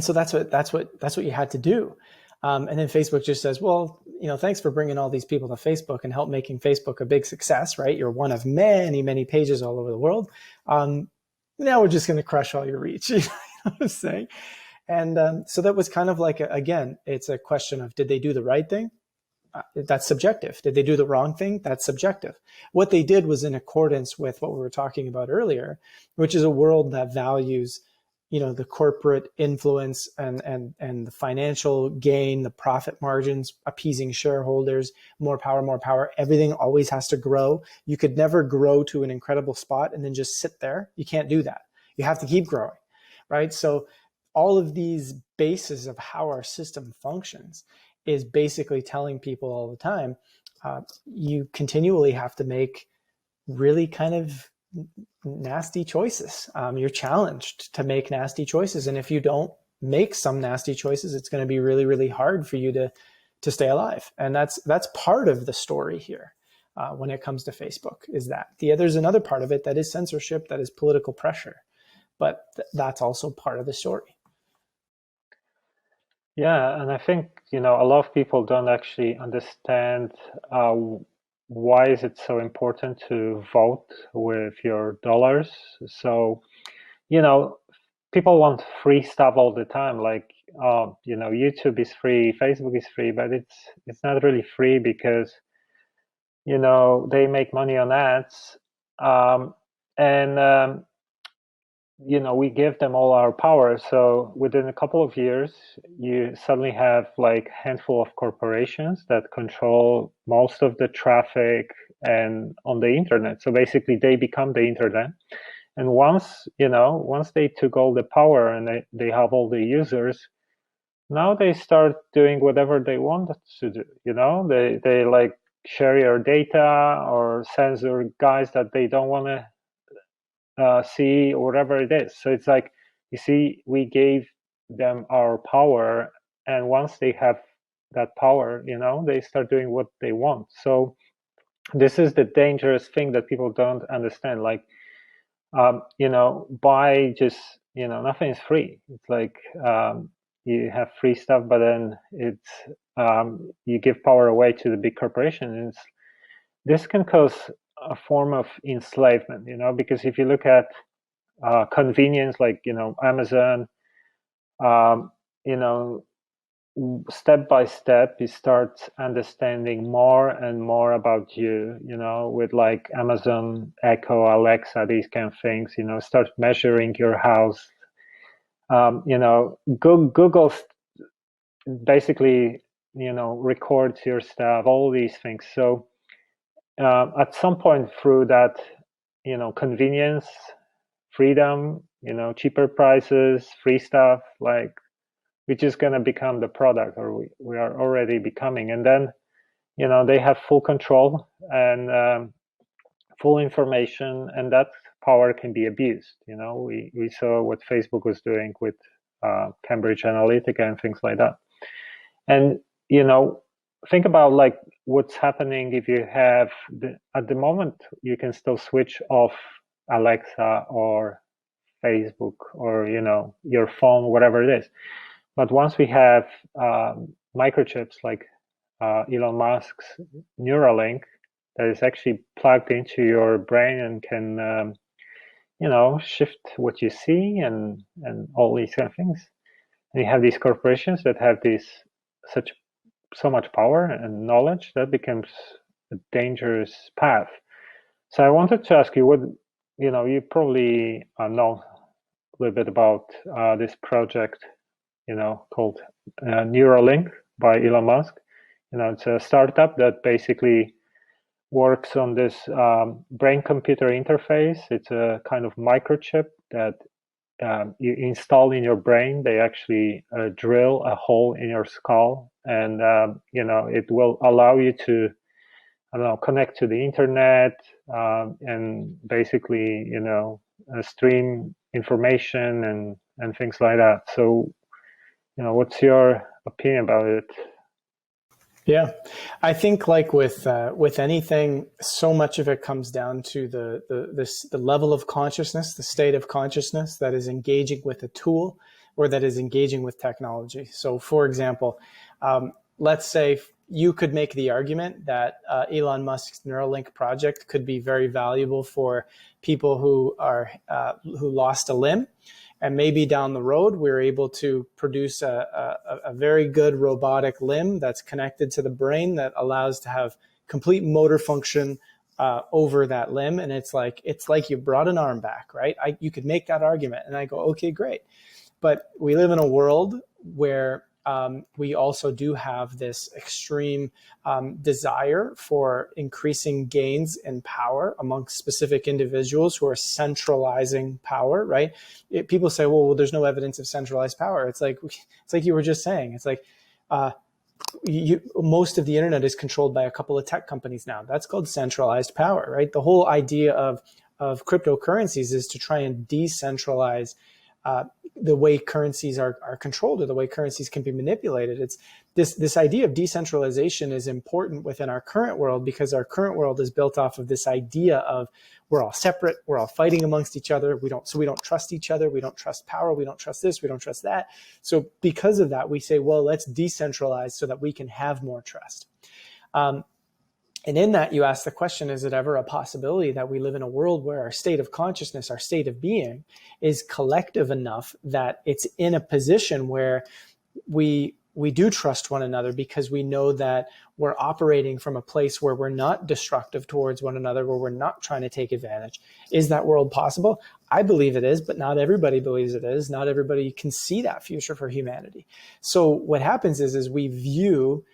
so that's what you had to do. And then Facebook just says, well, thanks for bringing all these people to Facebook and help making Facebook a big success, right? You're one of many, many pages all over the world. Now we're just going to crush all your reach. You know what I'm saying? And so that was kind of like, again, it's a question of, did they do the right thing? That's subjective. Did they do the wrong thing? That's subjective. What they did was in accordance with what we were talking about earlier, which is a world that values, the corporate influence and the financial gain, the profit margins, appeasing shareholders, more power. Everything always has to grow. You could never grow to an incredible spot and then just sit there. You can't do that. You have to keep growing, right? So all of these bases of how our system functions is basically telling people all the time, you continually have to make really kind of nasty choices. You're challenged to make nasty choices. And if you don't make some nasty choices, it's going to be really, really hard for you to stay alive. And that's part of the story here when it comes to Facebook, is that there's another part of it that is censorship, that is political pressure. But that's also part of the story. Yeah, and I think, a lot of people don't actually understand why is it so important to vote with your dollars. So, people want free stuff all the time, like, YouTube is free, Facebook is free, but it's not really free, because, they make money on ads. And we give them all our power. So within a couple of years, you suddenly have like a handful of corporations that control most of the traffic, and on the internet. So basically they become the internet. And once they took all the power and they have all the users, now they start doing whatever they want to do. They like share your data or censor guys that they don't want to see, or whatever it is. So it's like, you see, we gave them our power, and once they have that power, they start doing what they want. So this is the dangerous thing that people don't understand. Like, by just, nothing is free. It's like, you have free stuff, but then it's, you give power away to the big corporation. And this can cause a form of enslavement, because if you look at convenience, like, Amazon, step by step, you start understanding more and more about you, with like Amazon Echo, Alexa, these kind of things, start measuring your house. Google basically, records your stuff, all these things. So at some point through that, convenience, freedom, cheaper prices, free stuff, like, we're just going to become the product, or we are already becoming. And then, they have full control and full information, and that power can be abused. We saw what Facebook was doing with Cambridge Analytica and things like that. And, think about like what's happening if you have, at the moment, you can still switch off Alexa or Facebook or, your phone, whatever it is. But once we have microchips like Elon Musk's Neuralink that is actually plugged into your brain and can, shift what you see and all these kind of things. And you have these corporations that have so much power and knowledge, that becomes a dangerous path. So I wanted to ask you, what, you probably know a little bit about this project, called Neuralink by Elon Musk. It's a startup that basically works on this brain-computer interface. It's a kind of microchip that you install in your brain. They actually drill a hole in your skull, and it will allow you to, connect to the internet and basically, stream information and things like that. So, what's your opinion about it? Yeah, I think like with anything, so much of it comes down to the level of consciousness, the state of consciousness that is engaging with a tool or that is engaging with technology. So, for example, let's say you could make the argument that Elon Musk's Neuralink project could be very valuable for people who lost a limb. And maybe down the road, we're able to produce a very good robotic limb that's connected to the brain that allows to have complete motor function over that limb. And it's like you brought an arm back, right? You could make that argument. And I go, okay, great. But we live in a world where we also do have this extreme desire for increasing gains in power amongst specific individuals who are centralizing power, right? People say, well, there's no evidence of centralized power. It's like you were just saying. It's like most of the internet is controlled by a couple of tech companies now. That's called centralized power, right? The whole idea of cryptocurrencies is to try and decentralize the way currencies are controlled, or the way currencies can be manipulated. It's this idea of decentralization is important within our current world, because our current world is built off of this idea of we're all separate, we're all fighting amongst each other. We don't trust each other, we don't trust power, we don't trust this, we don't trust that. So because of that, we say, well, let's decentralize so that we can have more trust. And in that, you ask the question, is it ever a possibility that we live in a world where our state of consciousness, our state of being, is collective enough that it's in a position where we do trust one another, because we know that we're operating from a place where we're not destructive towards one another, where we're not trying to take advantage? Is that world possible? I believe it is, but not everybody believes it is. Not everybody can see that future for humanity. So what happens is we view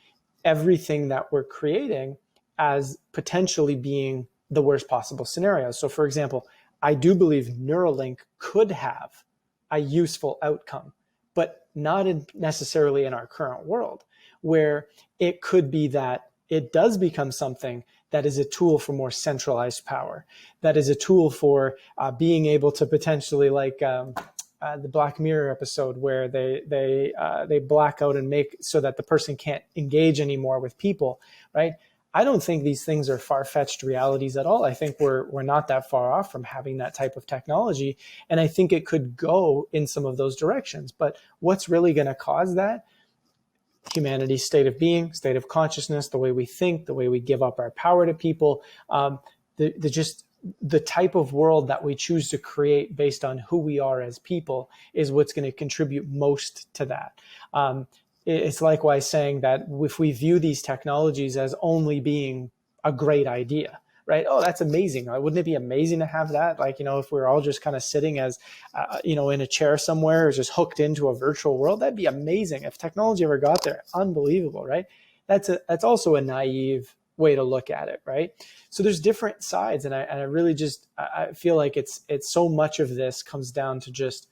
everything that we're creating as potentially being the worst possible scenario. So for example, I do believe Neuralink could have a useful outcome, but not necessarily in our current world, where it could be that it does become something that is a tool for more centralized power, that is a tool for being able to potentially, like the Black Mirror episode where they black out and make so that the person can't engage anymore with people, right? I don't think these things are far-fetched realities at all. I think we're not that far off from having that type of technology, and I think it could go in some of those directions. But what's really going to cause that? Humanity's state of being, state of consciousness, the way we think, the way we give up our power to people, the type of world that we choose to create based on who we are as people is what's going to contribute most to that. It's likewise saying that if we view these technologies as only being a great idea, right? Oh, that's amazing. Wouldn't it be amazing to have that? Like, if we're all just kind of sitting as, in a chair somewhere or just hooked into a virtual world, that'd be amazing. If technology ever got there, unbelievable, right? That's also a naive way to look at it, right? So there's different sides. And I really I feel like it's so much of this comes down to just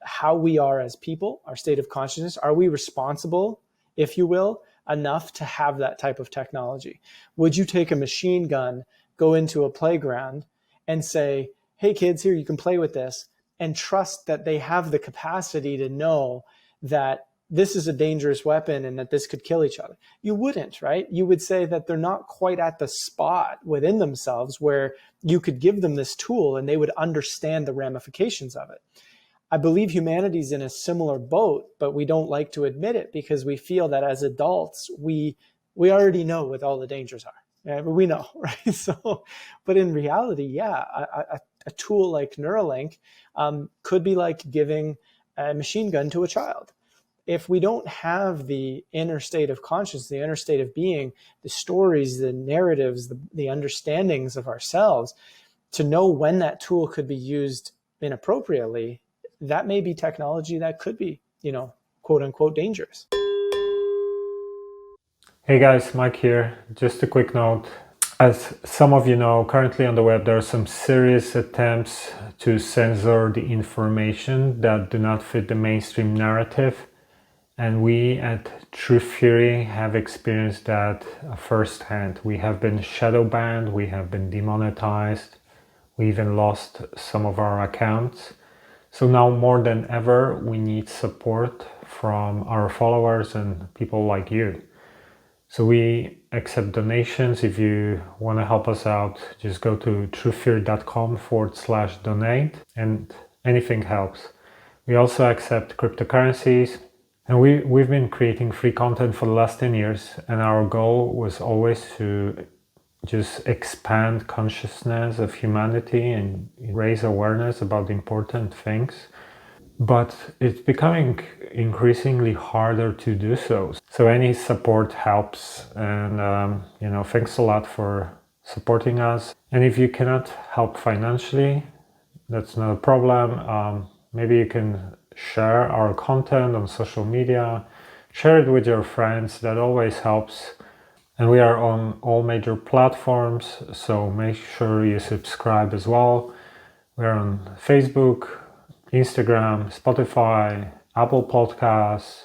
how we are as people, our state of consciousness. Are we responsible, if you will, enough to have that type of technology? Would you take a machine gun, go into a playground and say, hey kids, here, you can play with this, and trust that they have the capacity to know that this is a dangerous weapon and that this could kill each other? You wouldn't, right? You would say that they're not quite at the spot within themselves where you could give them this tool and they would understand the ramifications of it. I believe humanity's in a similar boat, but we don't like to admit it because we feel that as adults, we already know what all the dangers are. Yeah, we know, right? So, but in reality, yeah, a tool like Neuralink could be like giving a machine gun to a child. If we don't have the inner state of consciousness, the inner state of being, the stories, the narratives, the understandings of ourselves, to know when that tool could be used inappropriately, that may be technology that could be, quote unquote, dangerous. Hey guys, Mike here. Just a quick note. As some of you know, currently on the web there are some serious attempts to censor the information that do not fit the mainstream narrative. And we at Truth Theory have experienced that firsthand. We have been shadow banned, we have been demonetized, we even lost some of our accounts. So now more than ever, we need support from our followers and people like you. So we accept donations. If you want to help us out, just go to truthfear.com/donate and anything helps. We also accept cryptocurrencies. And we've been creating free content for the last 10 years. And our goal was always to just expand consciousness of humanity and raise awareness about important things. But it's becoming increasingly harder to do so. So any support helps. And, thanks a lot for supporting us. And if you cannot help financially, that's not a problem. Maybe you can share our content on social media, share it with your friends. That always helps. And we are on all major platforms, so make sure you subscribe as well. We're on Facebook, Instagram, Spotify, Apple Podcasts,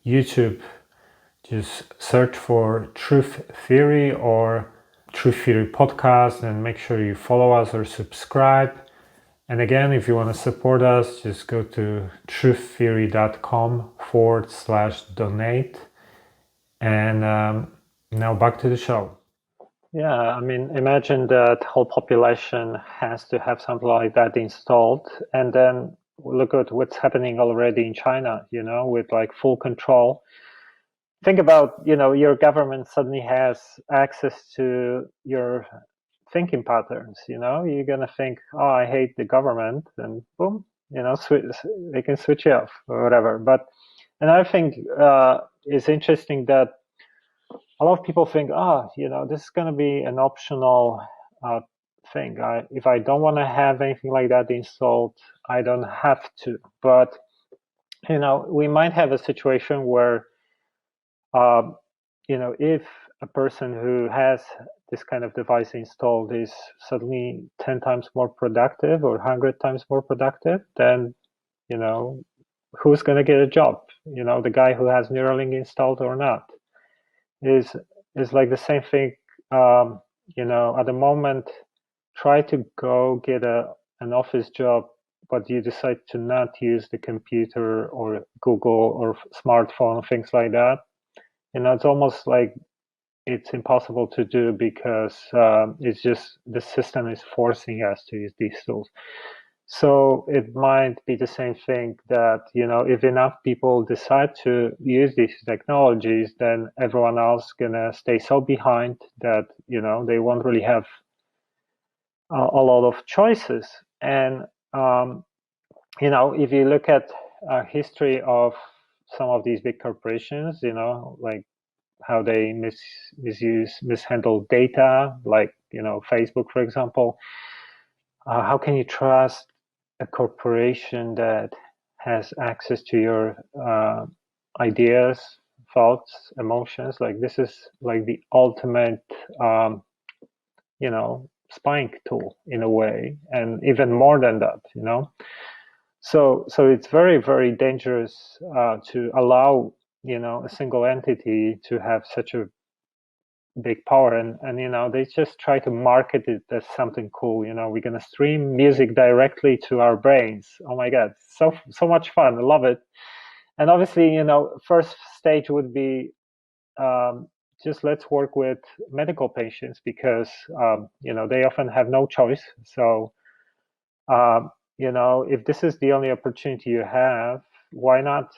YouTube. Just search for Truth Theory or Truth Theory Podcast and make sure you follow us or subscribe. And again, if you want to support us, just go to truththeory.com/donate. And now back to the show. Yeah, imagine that whole population has to have something like that installed. And then look at what's happening already in China, with like full control. Think about, your government suddenly has access to your thinking patterns. You're going to think, oh, I hate the government, and boom, they can switch you off or whatever. But another thing is interesting that a lot of people think, this is going to be an optional thing. If I don't want to have anything like that installed, I don't have to. But, we might have a situation where, if a person who has this kind of device installed is suddenly 10 times more productive or 100 times more productive, then, who's going to get a job? The guy who has Neuralink installed or not is like the same thing. At the moment, try to go get an office job, but you decide to not use the computer or Google or smartphone, things like that. It's almost like it's impossible to do because it's just the system is forcing us to use these tools. So it might be the same thing that, if enough people decide to use these technologies, then everyone else gonna stay so behind that, they won't really have a lot of choices. And, if you look at history of some of these big corporations, like how they mishandle data, like, Facebook, for example, how can you trust a corporation that has access to your ideas, thoughts, emotions? Like, this is like the ultimate, spying tool in a way, and even more than that, So it's very, very dangerous to allow, a single entity to have such a big power, and they just try to market it as something cool. We're gonna stream music directly to our brains. Oh my god, so much fun. I love it. And obviously, first stage would be just let's work with medical patients, because they often have no choice. So if this is the only opportunity you have, why not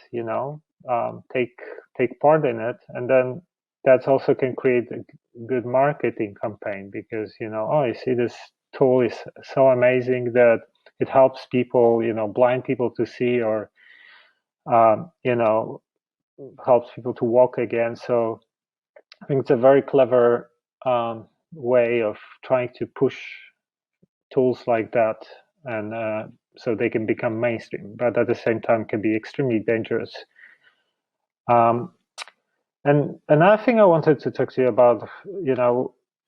take part in it? And then that also can create a good marketing campaign, because you see, this tool is so amazing that it helps people, blind people to see, or helps people to walk again. So I think it's a very clever way of trying to push tools like that, and so they can become mainstream, but at the same time can be extremely dangerous. And another thing I wanted to talk to you about,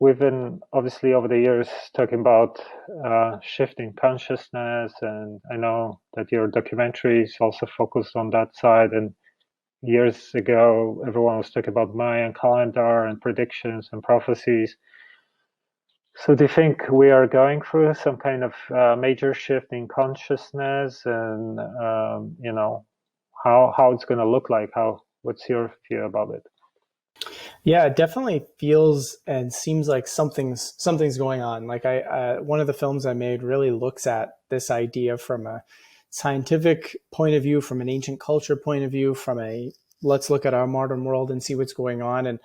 we've been obviously over the years talking about shifting consciousness, and I know that your documentary is also focused on that side. And years ago, everyone was talking about Mayan calendar and predictions and prophecies. So do you think we are going through some kind of major shift in consciousness, and how it's going to look like? What's your view about it? Yeah, it definitely feels and seems like something's going on. Like one of the films I made really looks at this idea from a scientific point of view, from an ancient culture point of view, from a let's look at our modern world and see what's going on. And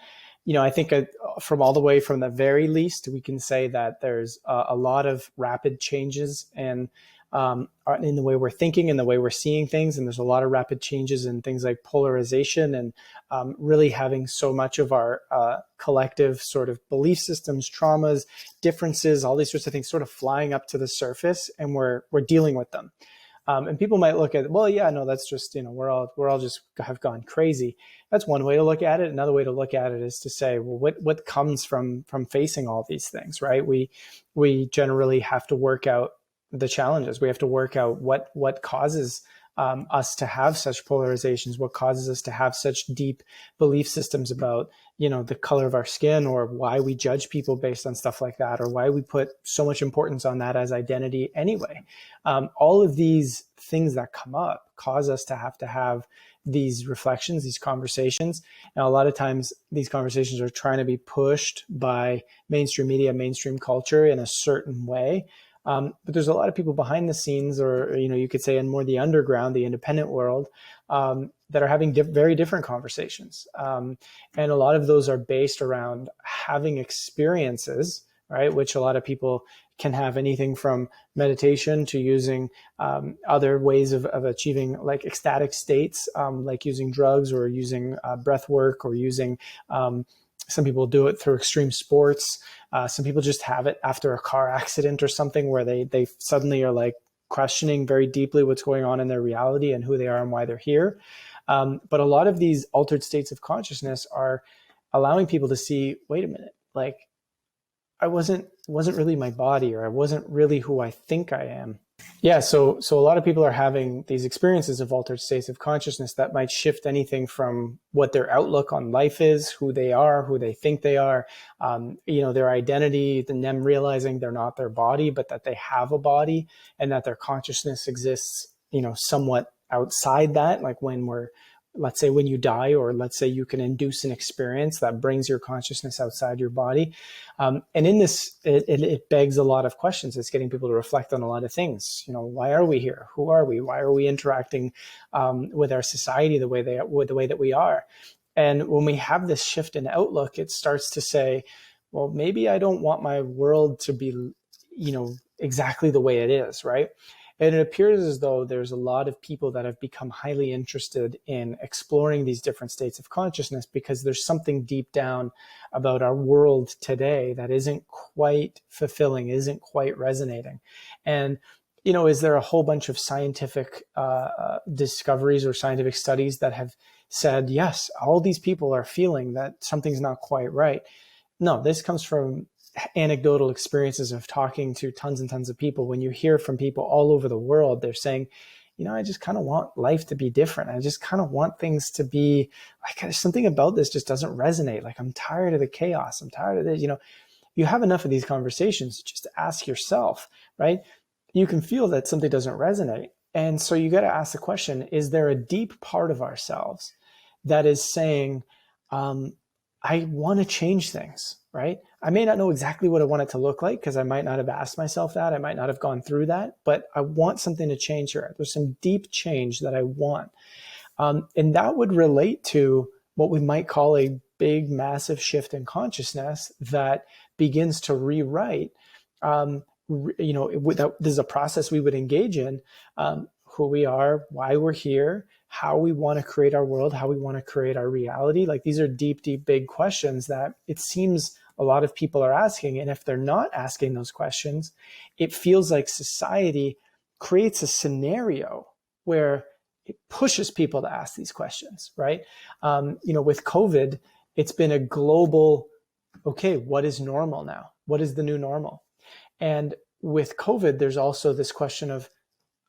I think from all the way from the very least, we can say that there's a lot of rapid changes and in the way we're thinking and the way we're seeing things. And there's a lot of rapid changes in things like polarization and really having so much of our collective sort of belief systems, traumas, differences, all these sorts of things sort of flying up to the surface, and we're dealing with them. And people might look at, well, yeah, no, that's just, we're all just have gone crazy. That's one way to look at it. Another way to look at it is to say, well, what comes from facing all these things, right? We generally have to work out the challenges. We have to work out what causes us to have such polarizations, what causes us to have such deep belief systems about, the color of our skin, or why we judge people based on stuff like that, or why we put so much importance on that as identity anyway. All of these things that come up cause us to have these reflections, these conversations. And a lot of times these conversations are trying to be pushed by mainstream media, mainstream culture in a certain way. But there's a lot of people behind the scenes, or, you could say in more the underground, the independent world, that are having very different conversations. And a lot of those are based around having experiences, right? Which a lot of people can have anything from meditation to using other ways of achieving like ecstatic states, like using drugs or using breath work, or using some people do it through extreme sports. Some people just have it after a car accident or something, where they suddenly are like questioning very deeply what's going on in their reality and who they are and why they're here. But a lot of these altered states of consciousness are allowing people to see, wait a minute, like I wasn't really my body, or I wasn't really who I think I am. Yeah, so a lot of people are having these experiences of altered states of consciousness that might shift anything from what their outlook on life is, who they are, who they think they are, their identity, them realizing they're not their body, but that they have a body, and that their consciousness exists, somewhat outside that. Like let's say when you die, or let's say you can induce an experience that brings your consciousness outside your body. And in this, it begs a lot of questions. It's getting people to reflect on a lot of things. Why are we here? Who are we? Why are we interacting with our society the way that we are? And when we have this shift in outlook, it starts to say, well, maybe I don't want my world to be, exactly the way it is, right? And it appears as though there's a lot of people that have become highly interested in exploring these different states of consciousness, because there's something deep down about our world today that isn't quite fulfilling, isn't quite resonating. And, is there a whole bunch of scientific discoveries or scientific studies that have said, yes, all these people are feeling that something's not quite right? No, this comes from anecdotal experiences of talking to tons and tons of people. When you hear from people all over the world, they're saying, I just kind of want life to be different. I just kind of want things to be like, something about this just doesn't resonate. Like, I'm tired of the chaos. I'm tired of this. You have enough of these conversations. Just ask yourself, right? You can feel that something doesn't resonate. And so you got to ask the question, is there a deep part of ourselves that is saying, I want to change things, right? I may not know exactly what I want it to look like, because I might not have asked myself that. I might not have gone through that, but I want something to change here. There's some deep change that I want. And that would relate to what we might call a big, massive shift in consciousness that begins to rewrite, this is a process we would engage in, who we are, why we're here, how we want to create our world, how we want to create our reality. Like, these are deep, deep, big questions that it seems a lot of people are asking. And if they're not asking those questions, it feels like society creates a scenario where it pushes people to ask these questions, right? With COVID, it's been a global, okay, what is normal now? What is the new normal? And with COVID, there's also this question of,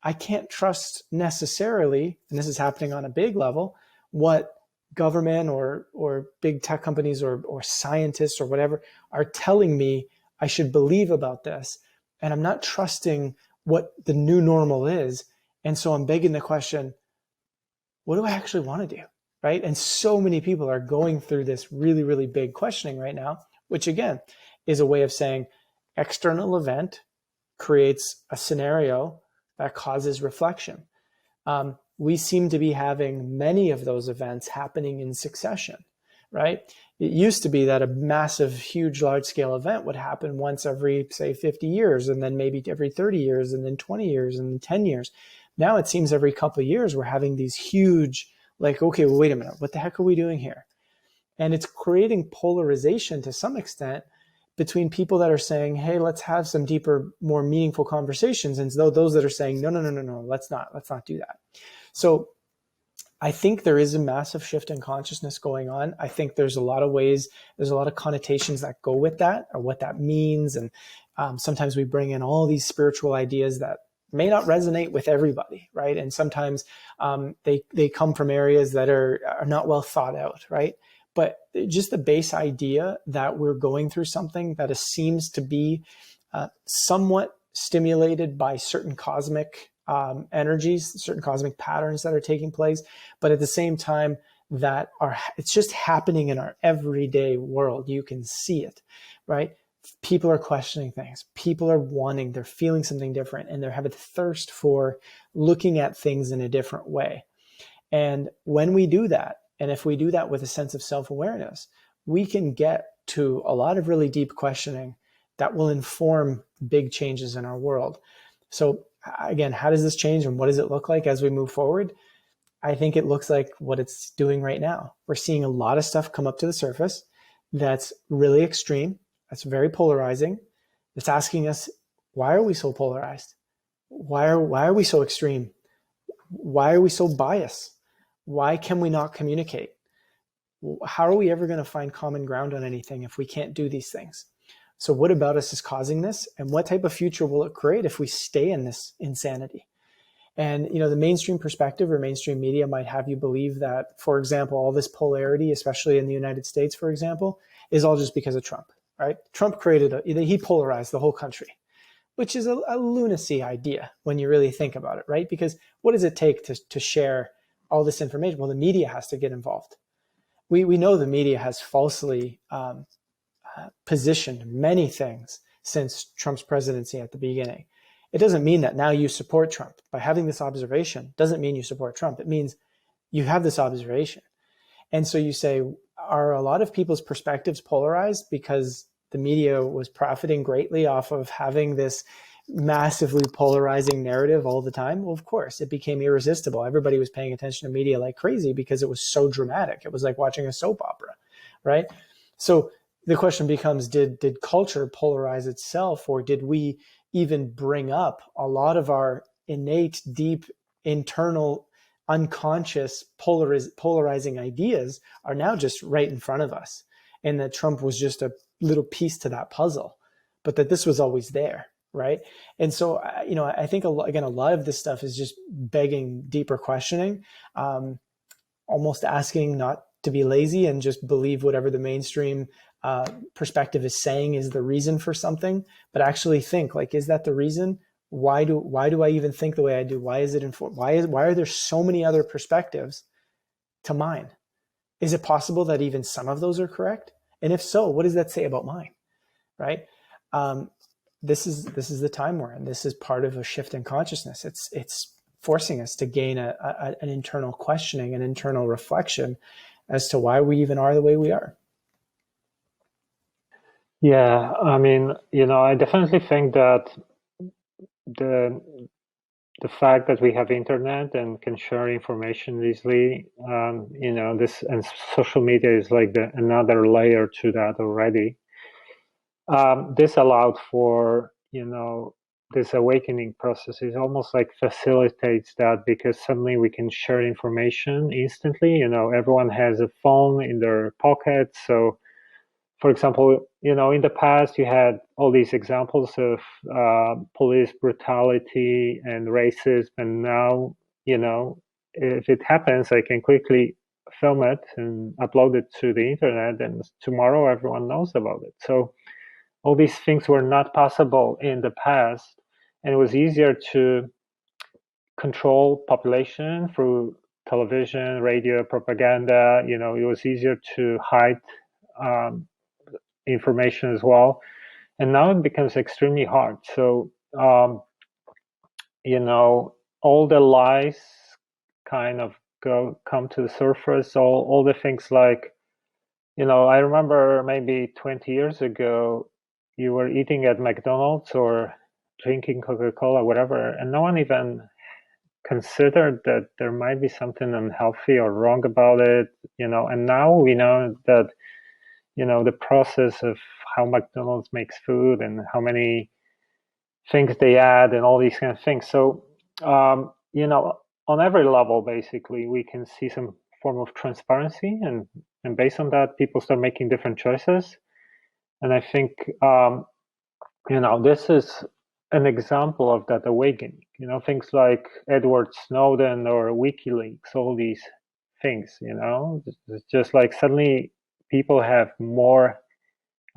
I can't trust necessarily, and this is happening on a big level, what government or big tech companies or scientists or whatever are telling me I should believe about this. And I'm not trusting what the new normal is. And so I'm begging the question, what do I actually want to do? Right? And so many people are going through this really, really big questioning right now, which again is a way of saying external event creates a scenario that causes reflection. We seem to be having many of those events happening in succession, right? It used to be that a massive, huge, large-scale event would happen once every, say, 50 years, and then maybe every 30 years, and then 20 years, and then 10 years. Now it seems every couple of years we're having these huge, like, okay, well, wait a minute, what the heck are we doing here? And it's creating polarization to some extent between people that are saying, hey, let's have some deeper, more meaningful conversations, and those that are saying, no, let's not do that. So I think there is a massive shift in consciousness going on. I think there's a lot of ways, there's a lot of connotations that go with that, or what that means. And sometimes we bring in all these spiritual ideas that may not resonate with everybody, right? And sometimes they come from areas that are not well thought out, right? But just the base idea that we're going through something that seems to be somewhat stimulated by certain cosmic energies, certain cosmic patterns that are taking place, but at the same time that it's just happening in our everyday world. You can see it, right? People are questioning things. People are they're feeling something different, and they have a thirst for looking at things in a different way. And when we do that, and if we do that with a sense of self-awareness, we can get to a lot of really deep questioning that will inform big changes in our world. So again, how does this change, and what does it look like as we move forward? I think it looks like what it's doing right now. We're seeing a lot of stuff come up to the surface that's really extreme, that's very polarizing. It's asking us, why are we so polarized? Why are we so extreme? Why are we so biased? Why can we not communicate? how are we ever going to find common ground on anything if we can't do these things? So what about us is causing this? And what type of future will it create if we stay in this insanity? And, the mainstream perspective or mainstream media might have you believe that, for example, all this polarity, especially in the United States, for example, is all just because of Trump, right? Trump he polarized the whole country, which is a lunacy idea when you really think about it, right? Because what does it take to share all this information? Well, the media has to get involved. We know the media has falsely positioned many things since Trump's presidency at the beginning. It doesn't mean that now you support Trump. By having this observation doesn't mean you support Trump. It means you have this observation. And so you say, are a lot of people's perspectives polarized because the media was profiting greatly off of having this massively polarizing narrative all the time? Well, of course, it became irresistible. Everybody was paying attention to media like crazy because it was so dramatic. It was like watching a soap opera, right? So the question becomes, did culture polarize itself, or did we even bring up a lot of our innate, deep, internal, unconscious polarizing ideas are now just right in front of us, and that Trump was just a little piece to that puzzle, but that this was always there, right? And so, I think, again, a lot of this stuff is just begging deeper questioning, almost asking not to be lazy and just believe whatever the mainstream perspective is saying is the reason for something, but actually think, like, is that the reason? Why do I even think the way I do? Why is it informed? Why are there so many other perspectives to mine? Is it possible that even some of those are correct? And if so, what does that say about mine? Right? This is the time we're in. This is part of a shift in consciousness. It's forcing us to gain an internal questioning, an internal reflection as to why we even are the way we are. Yeah, I mean, I definitely think that the fact that we have internet and can share information easily, this and social media is like another layer to that already. This allowed for, this awakening process. It almost like facilitates that, because suddenly we can share information instantly. Everyone has a phone in their pocket. So, for example, in the past, you had all these examples of police brutality and racism. And now, if it happens, I can quickly film it and upload it to the internet, and tomorrow everyone knows about it. So all these things were not possible in the past, and it was easier to control population through television, radio, propaganda. It was easier to hide information as well, and now it becomes extremely hard. So all the lies kind of come to the surface. All the things like, I remember maybe 20 years ago, you were eating at McDonald's or drinking Coca-Cola, whatever, and no one even considered that there might be something unhealthy or wrong about it, and now we know that, the process of how McDonald's makes food and how many things they add and all these kind of things. So, on every level, basically, we can see some form of transparency, and based on that, people start making different choices. And I think, this is an example of that awakening. Things like Edward Snowden or WikiLeaks, all these things, it's just like suddenly people have more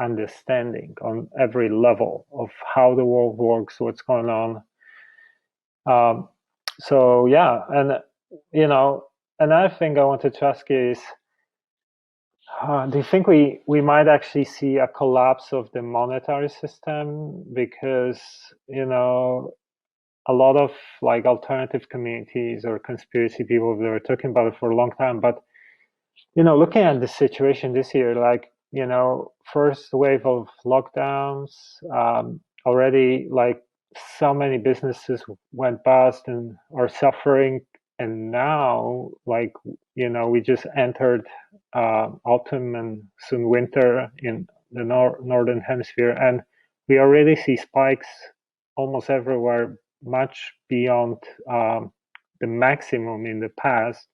understanding on every level of how the world works, what's going on. So yeah, and another thing I wanted to ask you is, do you think we might actually see a collapse of the monetary system? Because a lot of like alternative communities or conspiracy people, they were talking about it for a long time, but looking at the situation this year, like, first wave of lockdowns, already like so many businesses went bust and are suffering. And now, like, we just entered autumn and soon winter in the northern hemisphere, and we already see spikes almost everywhere, much beyond the maximum in the past.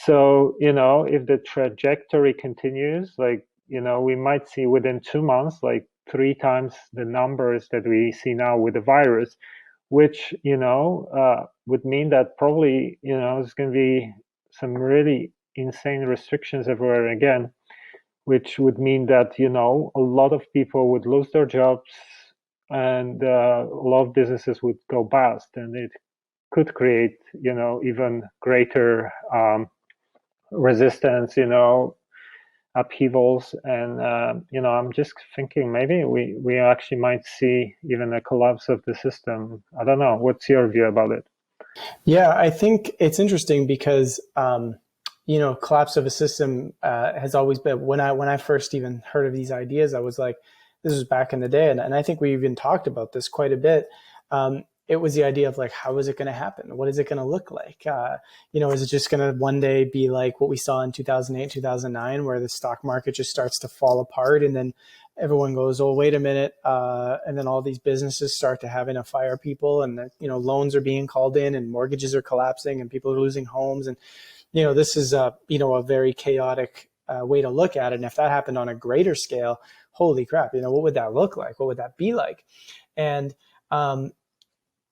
So, if the trajectory continues, like, we might see within 2 months, like 3 times the numbers that we see now with the virus, which, would mean that probably, there's going to be some really insane restrictions everywhere again, which would mean that, a lot of people would lose their jobs, and a lot of businesses would go bust, and it could create, even greater resistance, upheavals. And, I'm just thinking maybe we actually might see even a collapse of the system. I don't know. What's your view about it? Yeah, I think it's interesting because collapse of a system has always been, when I first even heard of these ideas, I was like, this was back in the day, and I think we even talked about this quite a bit. It was the idea of like, how is it going to happen? What is it going to look like? Is it just going to one day be like what we saw in 2008, 2009, where the stock market just starts to fall apart, and then everyone goes, oh, wait a minute. And then all these businesses start to having to fire people, and loans are being called in, and mortgages are collapsing, and people are losing homes. And, this is a very chaotic way to look at it. And if that happened on a greater scale, holy crap, what would that look like? What would that be like? And,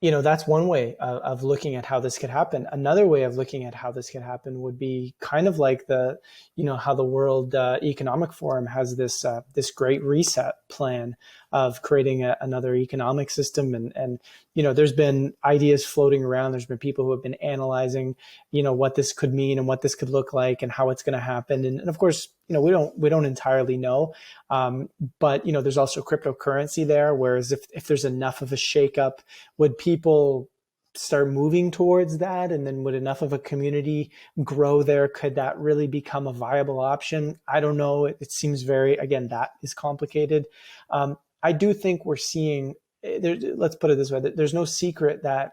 that's one way of looking at how this could happen. Another way of looking at how this could happen would be kind of like how the World Economic Forum has this great reset plan of creating another economic system. And there's been ideas floating around. There's been people who have been analyzing, what this could mean and what this could look like and how it's going to happen. And of course, we don't entirely know. But there's also cryptocurrency there. Whereas if there's enough of a shakeup, would people start moving towards that? And then would enough of a community grow there? Could that really become a viable option? I don't know. It seems again, that is complicated. I do think we're seeing, let's put it this way, there's no secret that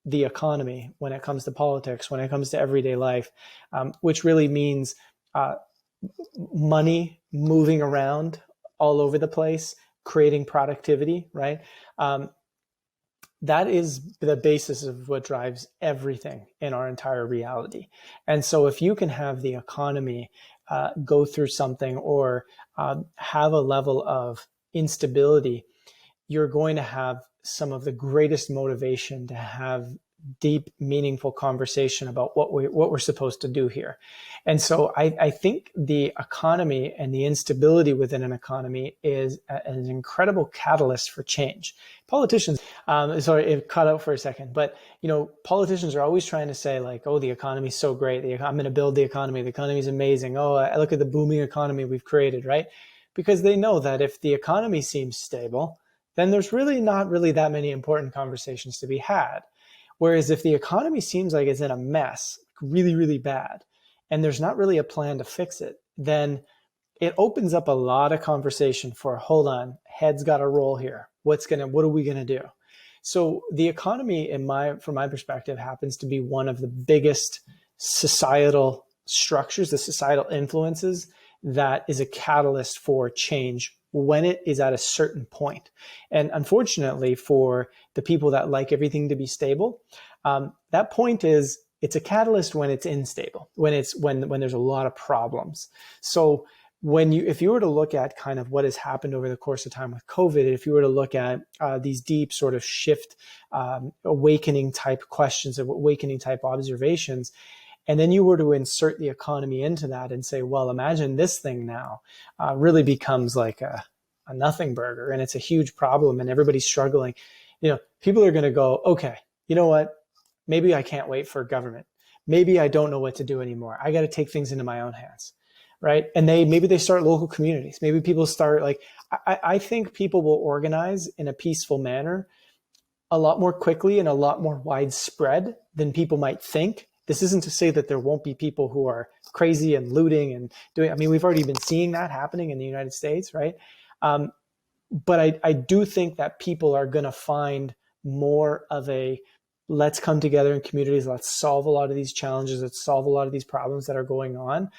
the economy, when it comes to politics, when it comes to everyday life, which really means money moving around all over the place, creating productivity, right? That is the basis of what drives everything in our entire reality. And so if you can have the economy go through something or have a level of instability, you're going to have some of the greatest motivation to have deep, meaningful conversation about what we're supposed to do here. And so I think the economy and the instability within an economy is an incredible catalyst for change. Politicians, sorry, it cut out for a second, but politicians are always trying to say like, oh, the economy's so great. I'm going to build the economy. The economy's amazing. Oh, I look at the booming economy we've created, right? Because they know that if the economy seems stable, then there's really not really that many important conversations to be had. Whereas if the economy seems like it's in a mess, really, really bad, and there's not really a plan to fix it, then it opens up a lot of conversation for, hold on, heads got to roll here. What are we going to do? So the economy, from my perspective, happens to be one of the biggest societal structures, the societal influences that is a catalyst for change when it is at a certain point. And unfortunately for the people that like everything to be stable, that point is, it's a catalyst when it's unstable, when there's a lot of problems. So if you were to look at kind of what has happened over the course of time with COVID, if you were to look at these deep sort of shift, awakening type questions, awakening type observations, and then you were to insert the economy into that and say, well, imagine this thing now really becomes like a nothing burger, and it's a huge problem and everybody's struggling. People are going to go, okay, you know what? Maybe I can't wait for government. Maybe I don't know what to do anymore. I got to take things into my own hands, right? And maybe they start local communities. Maybe people start I think people will organize in a peaceful manner a lot more quickly and a lot more widespread than people might think. This isn't to say that there won't be people who are crazy and looting and doing, we've already been seeing that happening in the United States, right? But I do think that people are going to find more of a, let's come together in communities, let's solve a lot of these challenges, let's solve a lot of these problems that are going on.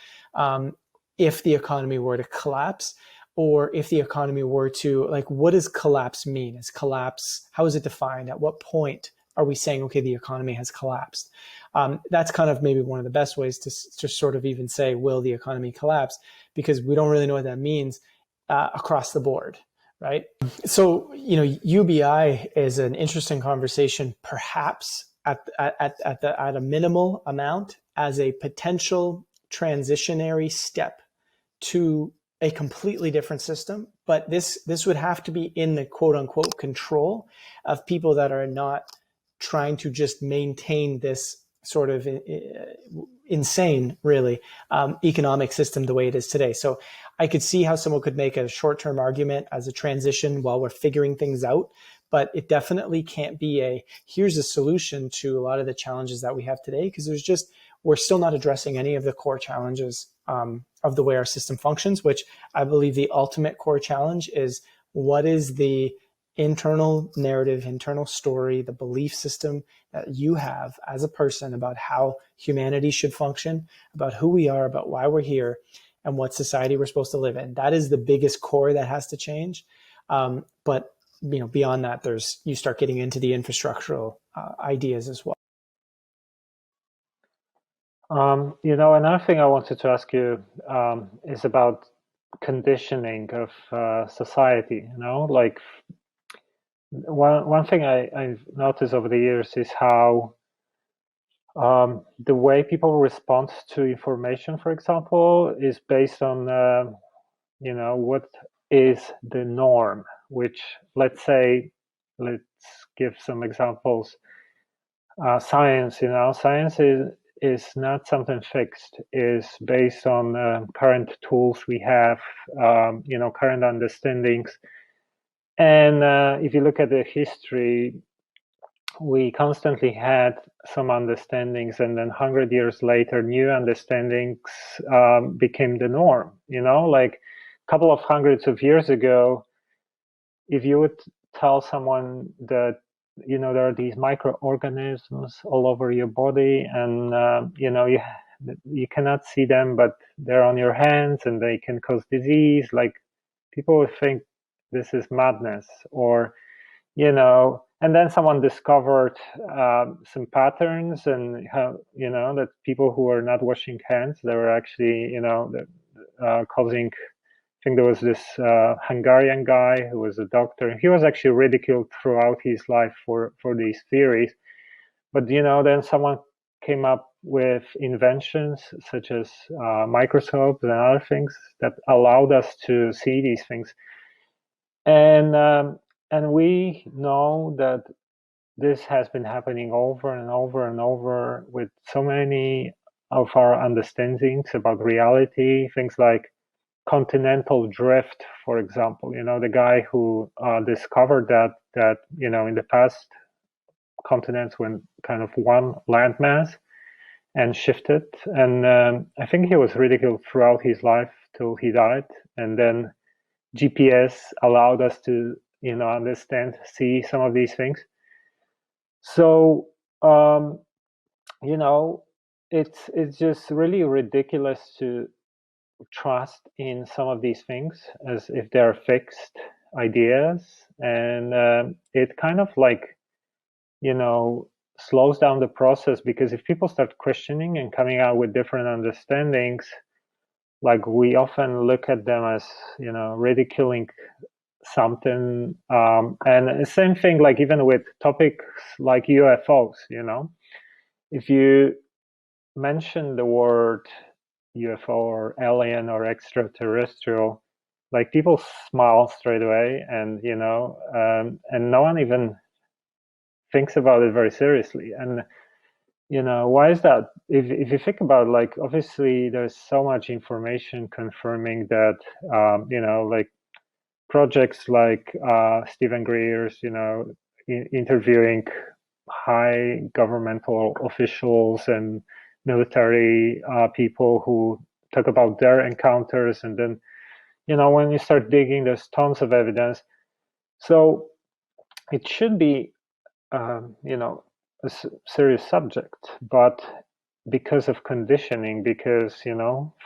If the economy were to collapse, or if the economy were to, what does collapse mean? Is collapse, how is it defined? At what point are we saying, okay, the economy has collapsed? That's kind of maybe one of the best ways to sort of even say, will the economy collapse? Because we don't really know what that means across the board, right? So, UBI is an interesting conversation, perhaps at a minimal amount as a potential transitionary step to a completely different system. But this would have to be in the quote unquote control of people that are not trying to just maintain this sort of insane, really, economic system the way it is today. So I could see how someone could make a short-term argument as a transition while we're figuring things out, but it definitely can't be here's a solution to a lot of the challenges that we have today, because we're still not addressing any of the core challenges of the way our system functions, which I believe the ultimate core challenge is, what is the internal narrative, internal story, the belief system that you have as a person about how humanity should function, about who we are, about why we're here, and what society we're supposed to live in. That is the biggest core that has to change. But beyond that, you start getting into the infrastructural ideas as well. Another thing I wanted to ask you is about conditioning of society. Like one thing I've noticed over the years is how the way people respond to information, for example, is based on what is the norm. Which, let's give some examples. Science, science is not something fixed. Is based on current tools we have, current understandings. And if you look at the history, we constantly had some understandings, and then 100 years later, new understandings became the norm. Like a couple of hundreds of years ago, if you would tell someone that there are these microorganisms all over your body, and you cannot see them, but they're on your hands and they can cause disease, like people would think this is madness. Or and then someone discovered some patterns, and how that people who are not washing hands, they were actually causing. I think there was this Hungarian guy who was a doctor. He was actually ridiculed throughout his life for these theories. But then someone came up with inventions such as microscopes and other things that allowed us to see these things. And we know that this has been happening over and over and over with so many of our understandings about reality. Things like continental drift, for example. The guy who discovered that in the past, continents were kind of one landmass and shifted. And I think he was ridiculed throughout his life till he died. And then GPS allowed us to understand, see some of these things. So it's just really ridiculous to trust in some of these things as if they're fixed ideas, and it kind of like slows down the process, because if people start questioning and coming out with different understandings, like we often look at them as ridiculing something, and the same thing, like even with topics like UFOs. If you mention the word UFO or alien or extraterrestrial, like people smile straight away, and and no one even thinks about it very seriously. And why is that? If you think about it, like obviously there's so much information confirming that like projects like Stephen Greer's interviewing high governmental officials and military people who talk about their encounters, and then when you start digging, there's tons of evidence. So it should be a serious subject, but because of conditioning, because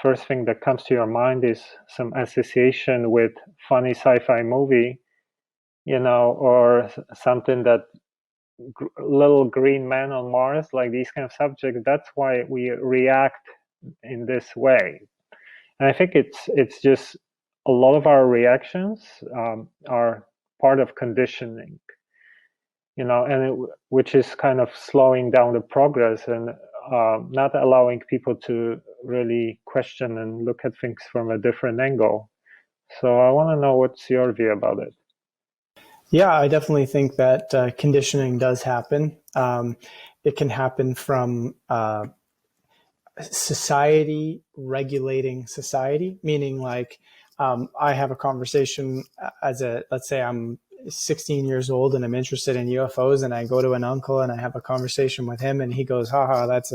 first thing that comes to your mind is some association with funny sci-fi movie, or something that little green man on Mars, like these kind of subjects. That's why we react in this way. And I think it's just a lot of our reactions are part of conditioning, and which is kind of slowing down the progress and not allowing people to really question and look at things from a different angle. So I want to know what's your view about it. Yeah, I definitely think that conditioning does happen. It can happen from society regulating society, meaning like I have a conversation let's say I'm 16 years old and I'm interested in UFOs, and I go to an uncle and I have a conversation with him and he goes, haha, that's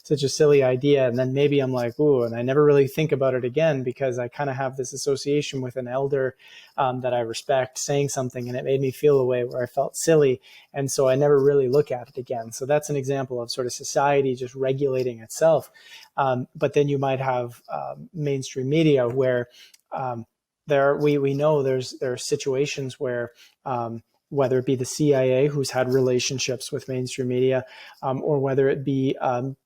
such a silly idea. And then maybe I'm like, ooh, and I never really think about it again because I kind of have this association with an elder that I respect saying something, and it made me feel a way where I felt silly. And so I never really look at it again. So that's an example of sort of society just regulating itself. But then you might have mainstream media where we know there are situations where whether it be the CIA, who's had relationships with mainstream media, or whether it be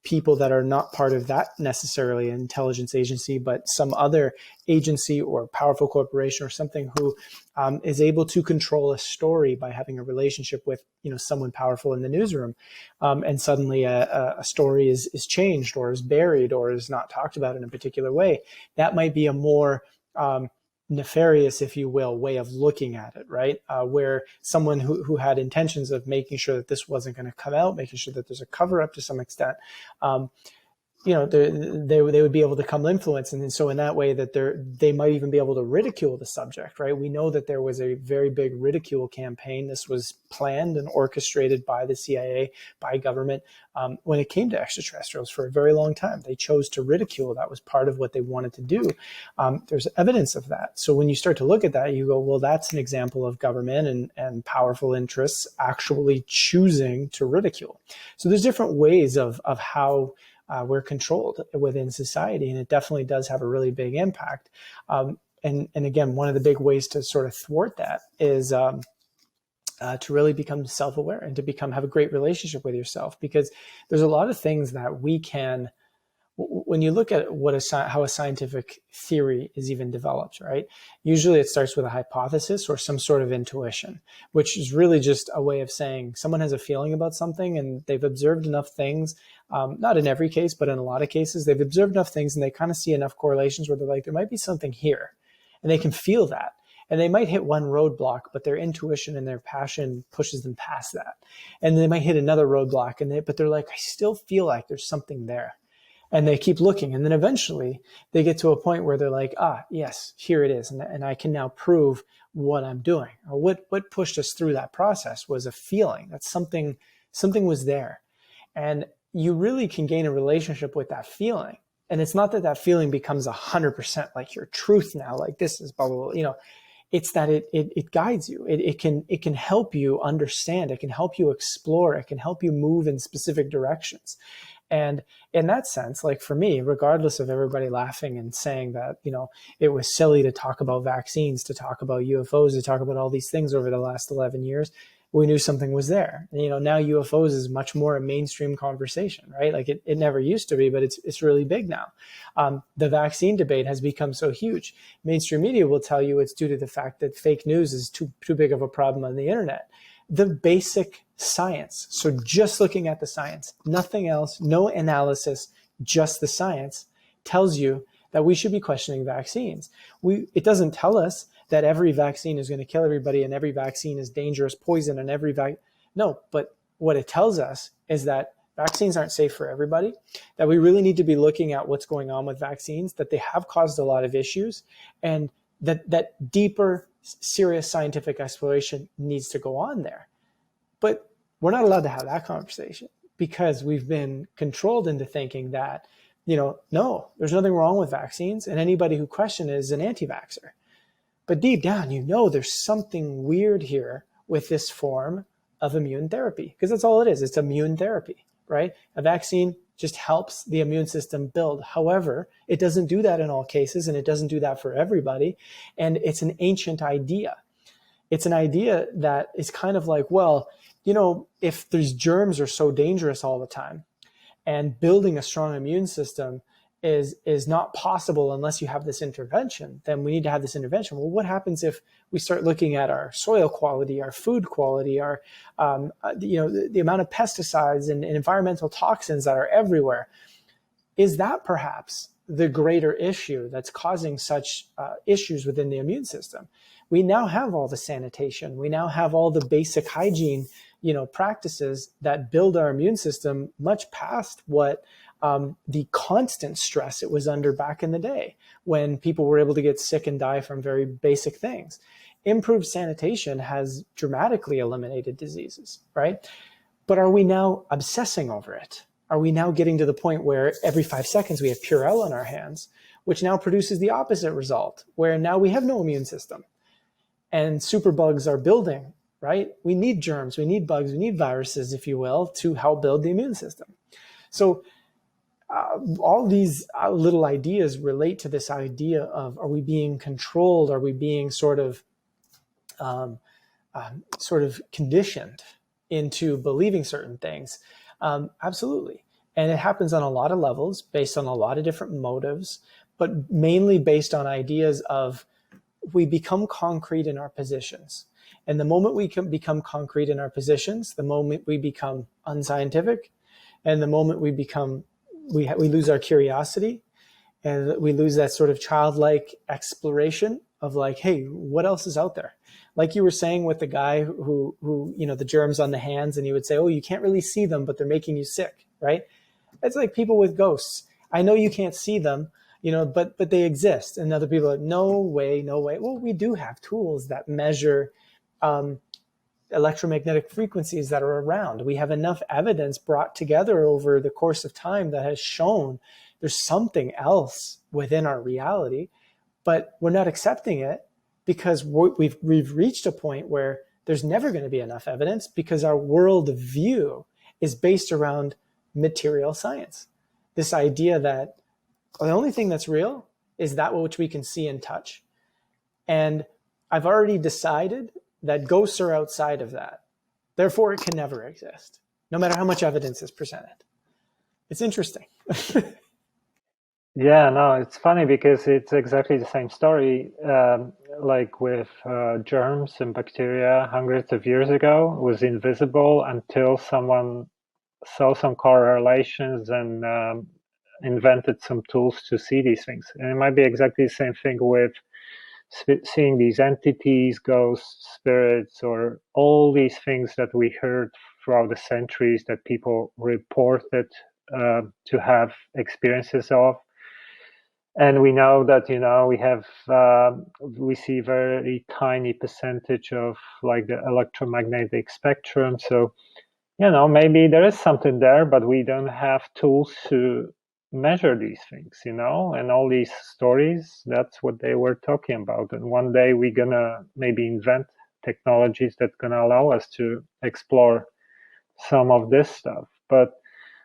people that are not part of that necessarily intelligence agency, but some other agency or powerful corporation or something who is able to control a story by having a relationship with someone powerful in the newsroom, and suddenly a story is changed or is buried or is not talked about in a particular way. That might be a more nefarious, if you will, way of looking at it, right? Where someone who had intentions of making sure that this wasn't going to come out, making sure that there's a cover up to some extent, they would be able to come influence. And so in that way that they might even be able to ridicule the subject, right? We know that there was a very big ridicule campaign. This was planned and orchestrated by the CIA, by government, when it came to extraterrestrials for a very long time. They chose to ridicule. That was part of what they wanted to do. There's evidence of that. So when you start to look at that, you go, well, that's an example of government and powerful interests actually choosing to ridicule. So there's different ways of how we're controlled within society, and it definitely does have a really big impact. And again, one of the big ways to sort of thwart that is to really become self-aware and to have a great relationship with yourself, because there's a lot of things that we can. When you look at how a scientific theory is even developed, right? Usually it starts with a hypothesis or some sort of intuition, which is really just a way of saying someone has a feeling about something and they've observed enough things, not in every case, but in a lot of cases, they've observed enough things and they kind of see enough correlations where they're like, there might be something here, and they can feel that. And they might hit one roadblock, but their intuition and their passion pushes them past that. And they might hit another roadblock, but they're like, I still feel like there's something there. And they keep looking. And then eventually they get to a point where they're like, yes, here it is. And I can now prove what I'm doing. Or what pushed us through that process was a feeling that something was there. And you really can gain a relationship with that feeling. And it's not that feeling becomes 100% like your truth now, like this is blah, blah, blah. It's that it guides you. It can help you understand. It can help you explore. It can help you move in specific directions. And in that sense, like for me, regardless of everybody laughing and saying that, it was silly to talk about vaccines, to talk about UFOs, to talk about all these things over the last 11 years, we knew something was there. And, now UFOs is much more a mainstream conversation, right? Like it never used to be, but it's really big now. The vaccine debate has become so huge. Mainstream media will tell you it's due to the fact that fake news is too big of a problem on the internet. The basic science. So just looking at the science, nothing else, no analysis, just the science tells you that we should be questioning vaccines. It doesn't tell us that every vaccine is going to kill everybody and every vaccine is dangerous poison and no, but what it tells us is that vaccines aren't safe for everybody, that we really need to be looking at what's going on with vaccines, that they have caused a lot of issues, and that deeper, serious scientific exploration needs to go on there. But we're not allowed to have that conversation because we've been controlled into thinking that, no, there's nothing wrong with vaccines, and anybody who questions it is an anti-vaxxer. But deep down, there's something weird here with this form of immune therapy, because that's all it is. It's immune therapy, right? A vaccine just helps the immune system build. However, it doesn't do that in all cases, and it doesn't do that for everybody. And it's an ancient idea. It's an idea that is kind of like, well, if these germs are so dangerous all the time, and building a strong immune system is not possible unless you have this intervention, then we need to have this intervention. Well, what happens if we start looking at our soil quality, our food quality, our the amount of pesticides and environmental toxins that are everywhere? Is that perhaps the greater issue that's causing such issues within the immune system? We now have all the sanitation. We now have all the basic hygiene, practices that build our immune system much past what the constant stress it was under back in the day when people were able to get sick and die from very basic things. Improved sanitation has dramatically eliminated diseases, right? But are we now obsessing over it? Are we now getting to the point where every 5 seconds we have Purell on our hands, which now produces the opposite result, where now we have no immune system and superbugs are building, right? We need germs, we need bugs, we need viruses, if you will, to help build the immune system. So all these little ideas relate to this idea of, are we being controlled? Are we being sort of conditioned into believing certain things? Absolutely. And it happens on a lot of levels, based on a lot of different motives, but mainly based on ideas of, we become concrete in our positions. And the moment we can become concrete in our positions, the moment we become unscientific, and the moment we lose our curiosity, and we lose that sort of childlike exploration of like, hey, what else is out there? Like you were saying with the guy who the germs on the hands, and he would say, oh, you can't really see them, but they're making you sick, right? It's like people with ghosts. I know you can't see them, but they exist. And other people are like, no way, no way. Well, we do have tools that measure electromagnetic frequencies that are around. We have enough evidence brought together over the course of time that has shown there's something else within our reality, but we're not accepting it because we've reached a point where there's never going to be enough evidence, because our world view is based around material science. This idea that the only thing that's real is that which we can see and touch. And I've already decided that ghosts are outside of that. Therefore, it can never exist, no matter how much evidence is presented. It's interesting. Yeah, no, it's funny because it's exactly the same story, like with germs and bacteria hundreds of years ago. It was invisible until someone saw some correlations and invented some tools to see these things. And it might be exactly the same thing with seeing these entities, ghosts, spirits, or all these things that we heard throughout the centuries that people reported to have experiences of. And we know that, we see very tiny percentage of like the electromagnetic spectrum. So, maybe there is something there, but we don't have tools to measure these things, and all these stories, that's what they were talking about. And one day we're gonna maybe invent technologies that gonna allow us to explore some of this stuff. But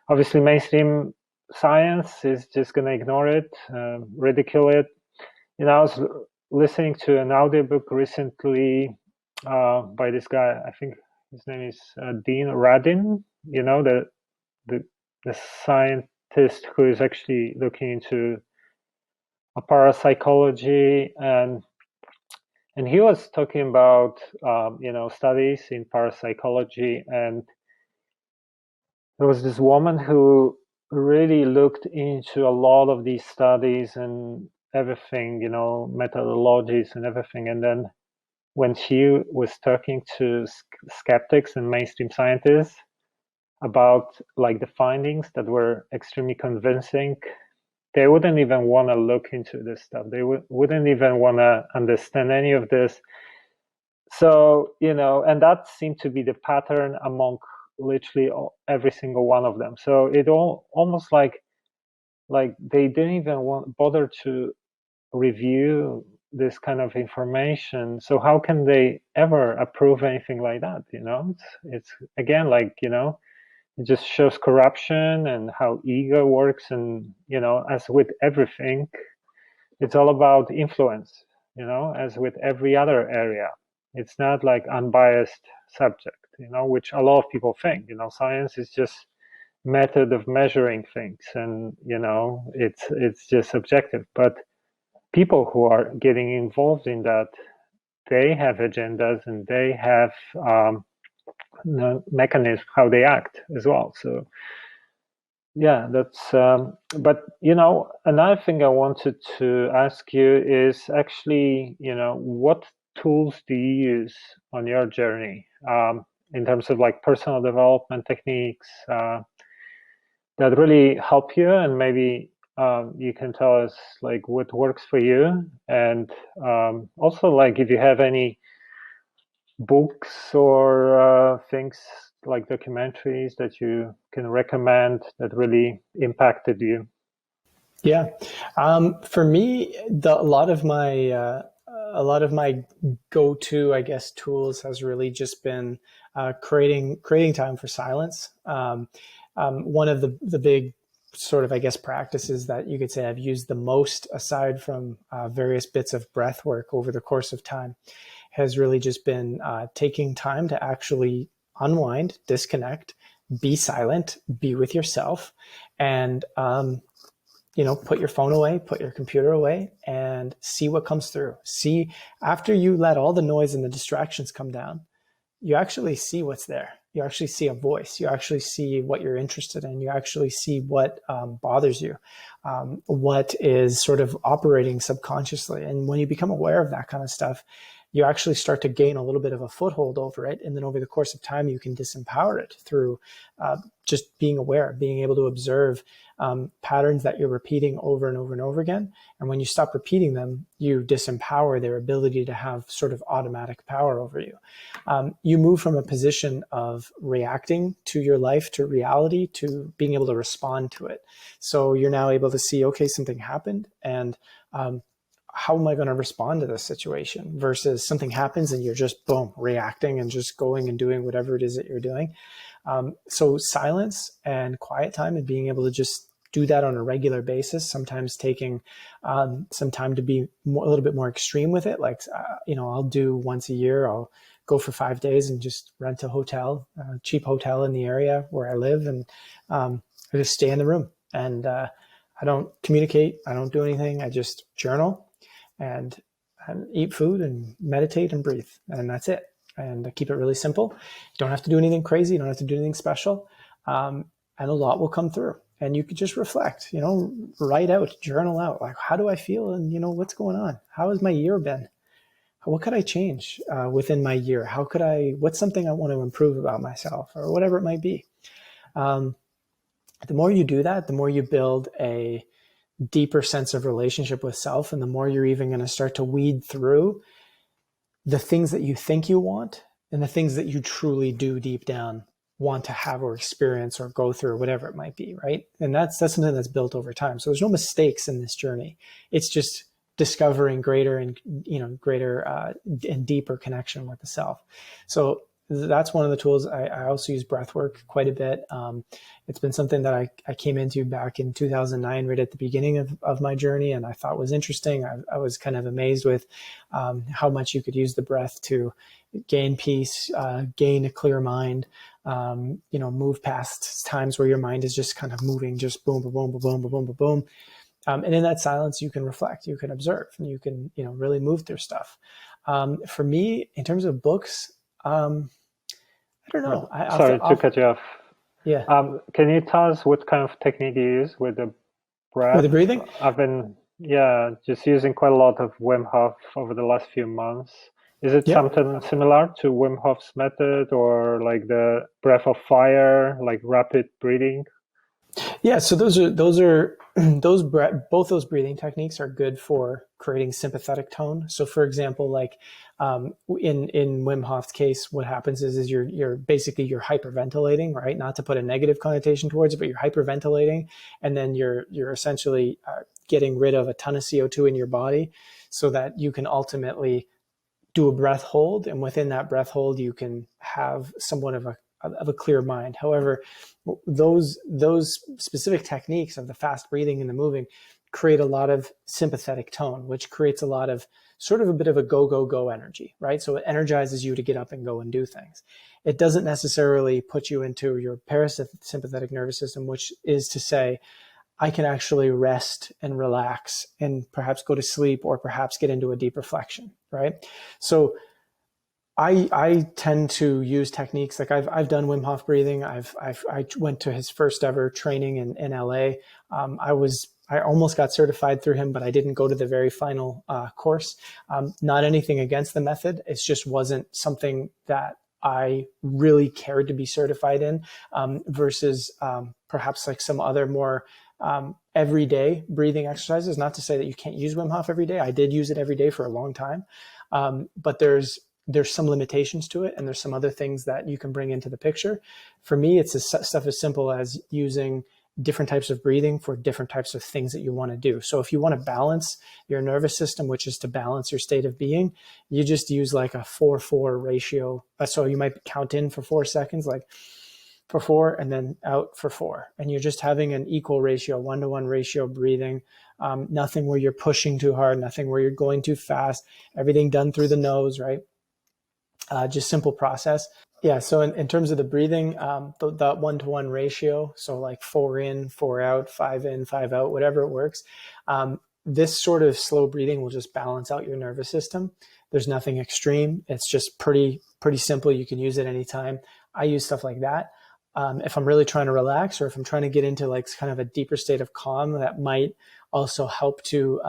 obviously mainstream science is just gonna ignore it, ridicule it. I was listening to an audiobook recently by this guy, I think his name is Dean Radin, the scientist who is actually looking into parapsychology, and he was talking about studies in parapsychology, and there was this woman who really looked into a lot of these studies and everything, methodologies and everything, and then when she was talking to skeptics and mainstream scientists about like the findings that were extremely convincing, they wouldn't even want to look into this stuff. They wouldn't even want to understand any of this. So, and that seemed to be the pattern among literally every single one of them. So it almost like they didn't even bother to review this kind of information. So how can they ever approve anything like that? It's again, like, it just shows corruption and how ego works. And, as with everything, it's all about influence, as with every other area. It's not like unbiased subject, which a lot of people think, science is just method of measuring things, and it's just subjective. But people who are getting involved in that, they have agendas and they have mechanism how they act as well. So yeah, that's but another thing I wanted to ask you is actually, what tools do you use on your journey, in terms of like personal development techniques that really help you, and maybe you can tell us like what works for you, and also like if you have any books or things like documentaries that you can recommend that really impacted you. Yeah. For me, a lot of my go-to, I guess, tools has really just been creating time for silence. One of the big sort of, I guess, practices that you could say I've used the most, aside from various bits of breath work over the course of time, has really just been taking time to actually unwind, disconnect, be silent, be with yourself, and put your phone away, put your computer away, and see what comes through. See, after you let all the noise and the distractions come down, you actually see what's there. You actually see a voice. You actually see what you're interested in. You actually see what bothers you, what is sort of operating subconsciously. And when you become aware of that kind of stuff, you actually start to gain a little bit of a foothold over it. And then over the course of time, you can disempower it through just being aware, being able to observe patterns that you're repeating over and over and over again. And when you stop repeating them, you disempower their ability to have sort of automatic power over you. You move from a position of reacting to your life, to reality, to being able to respond to it. So you're now able to see, okay, something happened, and how am I going to respond to this situation, versus something happens and you're just boom, reacting and just going and doing whatever it is that you're doing. So silence and quiet time, and being able to just do that on a regular basis, sometimes taking some time to be a little bit more extreme with it. Like, I'll do once a year, I'll go for 5 days and just rent a hotel, a cheap hotel in the area where I live. And I just stay in the room, and I don't communicate. I don't do anything. I just journal and eat food and meditate and breathe. And that's it. And I keep it really simple. You don't have to do anything crazy. You don't have to do anything special. And a lot will come through. And you could just reflect, write out, journal out, like, how do I feel? And, what's going on? How has my year been? What could I change within my year? What's something I want to improve about myself, or whatever it might be? The more you do that, the more you build a deeper sense of relationship with self, and the more you're even going to start to weed through the things that you think you want and the things that you truly do deep down want to have or experience or go through, or whatever it might be, right? And that's something that's built over time. So there's no mistakes in this journey. It's just discovering greater and and deeper connection with the self. So that's one of the tools. I also use breath work quite a bit. It's been something that I came into back in 2009, right at the beginning of my journey, and I thought was interesting. I was kind of amazed with how much you could use the breath to gain peace, gain a clear mind, move past times where your mind is just kind of moving, just boom, boom, boom, boom, boom, boom, boom, boom. And in that silence, you can reflect, you can observe, and you can, really move through stuff. For me, in terms of books, I don't know. Sorry to cut you off. Yeah. Can you tell us what kind of technique you use with the breath? With the breathing? I've been, just using quite a lot of Wim Hof over the last few months. Is it something similar to Wim Hof's method, or like the breath of fire, like rapid breathing? Yeah, so both those breathing techniques are good for creating sympathetic tone. So, for example, like in Wim Hof's case, what happens is you're basically hyperventilating, right? Not to put a negative connotation towards it, but you're hyperventilating, and then you're essentially getting rid of a ton of CO2 in your body, so that you can ultimately do a breath hold, and within that breath hold, you can have somewhat of a clear mind. However, those specific techniques of the fast breathing and the moving create a lot of sympathetic tone, which creates a lot of sort of a bit of a go, go, go energy, right? So it energizes you to get up and go and do things. It doesn't necessarily put you into your parasympathetic nervous system, which is to say, I can actually rest and relax and perhaps go to sleep or perhaps get into a deep reflection, right? So I tend to use techniques like I've done Wim Hof breathing. I went to his first ever training in LA. I almost got certified through him, but I didn't go to the very final course. Not anything against the method. It just wasn't something that I really cared to be certified in, versus perhaps like some other more everyday breathing exercises. Not to say that you can't use Wim Hof every day. I did use it every day for a long time, but there's some limitations to it, and there's some other things that you can bring into the picture. For me, it's stuff as simple as using different types of breathing for different types of things that you want to do. So if you want to balance your nervous system, which is to balance your state of being, you just use like a 4-4 ratio. So you might count in for 4 seconds, like for 4, and then out for 4. And you're just having an equal ratio, 1-to-1 ratio breathing. Nothing where you're pushing too hard, nothing where you're going too fast, everything done through the nose, right? Just simple process. Yeah. So in terms of the breathing, that 1-to-1 ratio, so like 4 in, 4 out, 5 in, 5 out, whatever it works. This sort of slow breathing will just balance out your nervous system. There's nothing extreme. It's just pretty simple. You can use it anytime. I use stuff like that. If I'm really trying to relax, or if I'm trying to get into like kind of a deeper state of calm, that might also help to,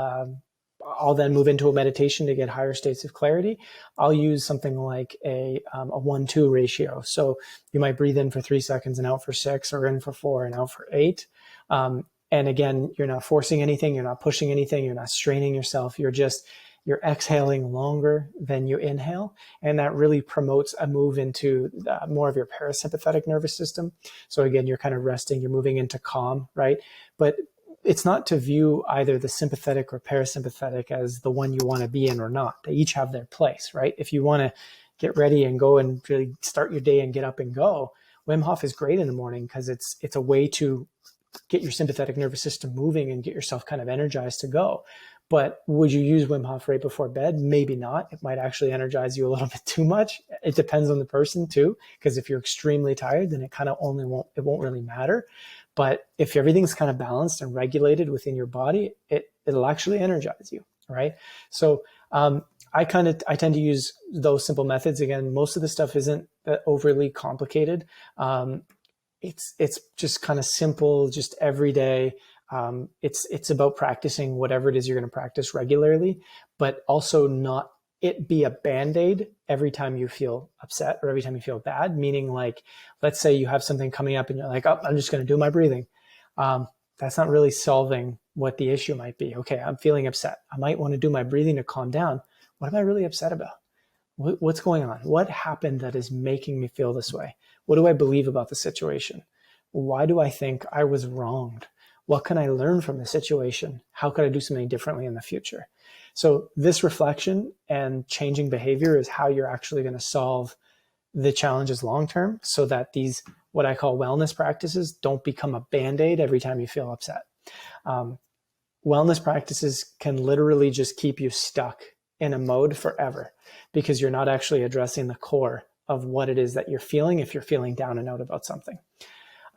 I'll then move into a meditation to get higher states of clarity. I'll use something like a 1-2 ratio. So you might breathe in for 3 seconds and out for 6, or in for 4 and out for 8. And again, you're not forcing anything. You're not pushing anything. You're not straining yourself. You're exhaling longer than you inhale. And that really promotes a move into more of your parasympathetic nervous system. So again, you're kind of resting, you're moving into calm, right? But it's not to view either the sympathetic or parasympathetic as the one you want to be in or not. They each have their place, right? If you want to get ready and go and really start your day and get up and go, Wim Hof is great in the morning because it's a way to get your sympathetic nervous system moving and get yourself kind of energized to go. But would you use Wim Hof right before bed? Maybe not. It might actually energize you a little bit too much. It depends on the person too, because if you're extremely tired, then it kind of won't really matter. But if everything's kind of balanced and regulated within your body, it'll actually energize you, right? So I tend to use those simple methods. Again, most of the stuff isn't overly complicated. It's just kind of simple, just every day. It's about practicing whatever it is you're going to practice regularly, but also not it be a Band-Aid every time you feel upset or every time you feel bad. Meaning, like, let's say you have something coming up and you're like, oh, I'm just going to do my breathing. That's not really solving what the issue might be. Okay, I'm feeling upset. I might want to do my breathing to calm down. What am I really upset about? What's going on? What happened that is making me feel this way? What do I believe about the situation? Why do I think I was wronged? What can I learn from the situation? How could I do something differently in the future? So this reflection and changing behavior is how you're actually going to solve the challenges long-term, so that these, what I call wellness practices, don't become a Band-Aid every time you feel upset. Wellness practices can literally just keep you stuck in a mode forever, because you're not actually addressing the core of what it is that you're feeling if you're feeling down and out about something.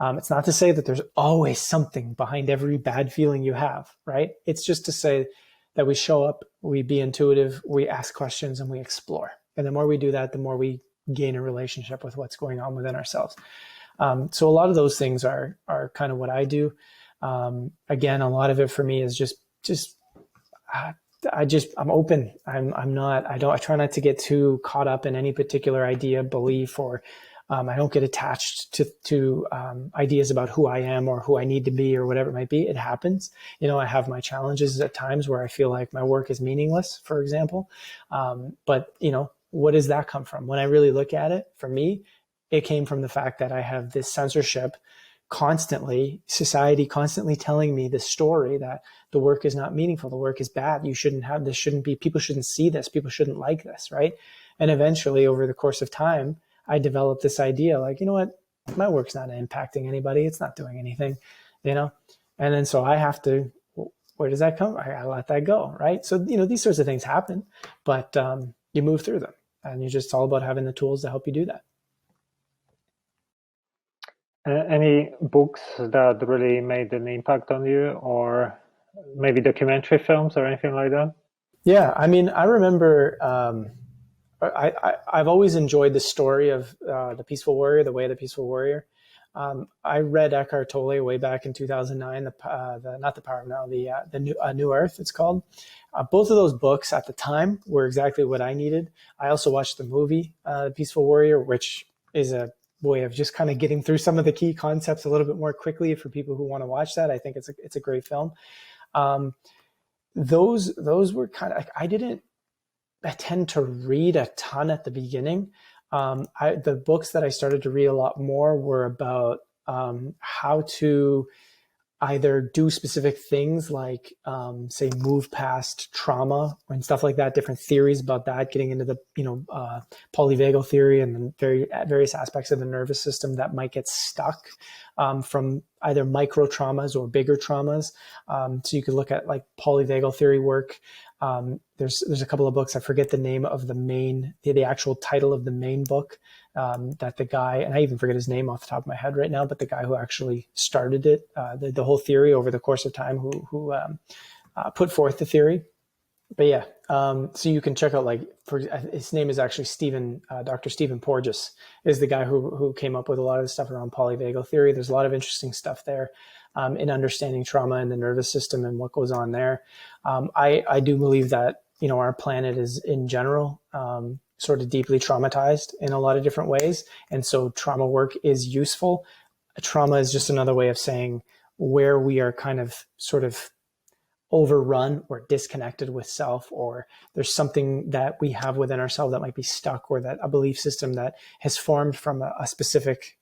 It's not to say that there's always something behind every bad feeling you have, right? It's just to say that we show up, we be intuitive, we ask questions, and we explore. And the more we do that, the more we gain a relationship with what's going on within ourselves. So a lot of those things are kind of what I do. Again, a lot of it for me is I'm open. I try not to get too caught up in any particular idea, belief, or I don't get attached to ideas about who I am or who I need to be or whatever it might be. It happens. I have my challenges at times where I feel like my work is meaningless, for example. But what does that come from? When I really look at it, for me, it came from the fact that I have this censorship society constantly telling me this story that the work is not meaningful, the work is bad, you shouldn't have this, people shouldn't see this, people shouldn't like this, right? And eventually, over the course of time, I developed this idea, like, you know what, my work's not impacting anybody, it's not doing anything, And then so I have to Where does that come? I let that go, right? So, these sorts of things happen, but you move through them, and you're just all about having the tools to help you do that. Any books that really made an impact on you, or maybe documentary films or anything like that? Yeah, I mean, I remember I've always enjoyed the story of the Peaceful Warrior, The Way of the Peaceful Warrior. I read Eckhart Tolle way back in 2009, not the Power of Now, the New Earth, it's called. Both of those books at the time were exactly what I needed. I also watched the movie, The Peaceful Warrior, which is a way of just kind of getting through some of the key concepts a little bit more quickly for people who want to watch that. I think it's a great film. Those were kind of like, I tend to read a ton at the beginning. The books that I started to read a lot more were about how to either do specific things like, say, move past trauma and stuff like that, different theories about that, getting into the, polyvagal theory and the various aspects of the nervous system that might get stuck from either micro traumas or bigger traumas. So you could look at like polyvagal theory work. There's a couple of books. I forget the name of the actual title of the main book, that the guy, and I even forget his name off the top of my head right now, but the guy who actually started it, the whole theory over the course of time, who put forth the theory. But yeah, so you can check out, his name is actually Dr. Stephen Porges is the guy who came up with a lot of the stuff around polyvagal theory. There's a lot of interesting stuff there in understanding trauma in the nervous system and what goes on there. I do believe that, our planet is in general sort of deeply traumatized in a lot of different ways. And so trauma work is useful. Trauma is just another way of saying where we are kind of sort of overrun or disconnected with self, or there's something that we have within ourselves that might be stuck, or that a belief system that has formed from a specific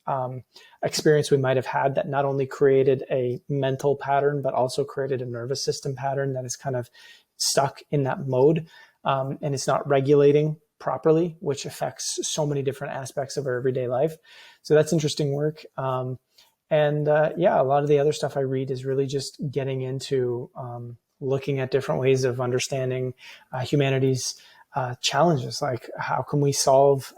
experience we might have had that not only created a mental pattern, but also created a nervous system pattern that is kind of stuck in that mode. And it's not regulating properly, which affects so many different aspects of our everyday life. So that's interesting work. A lot of the other stuff I read is really just getting into looking at different ways of understanding humanity's challenges. Like, how can we solve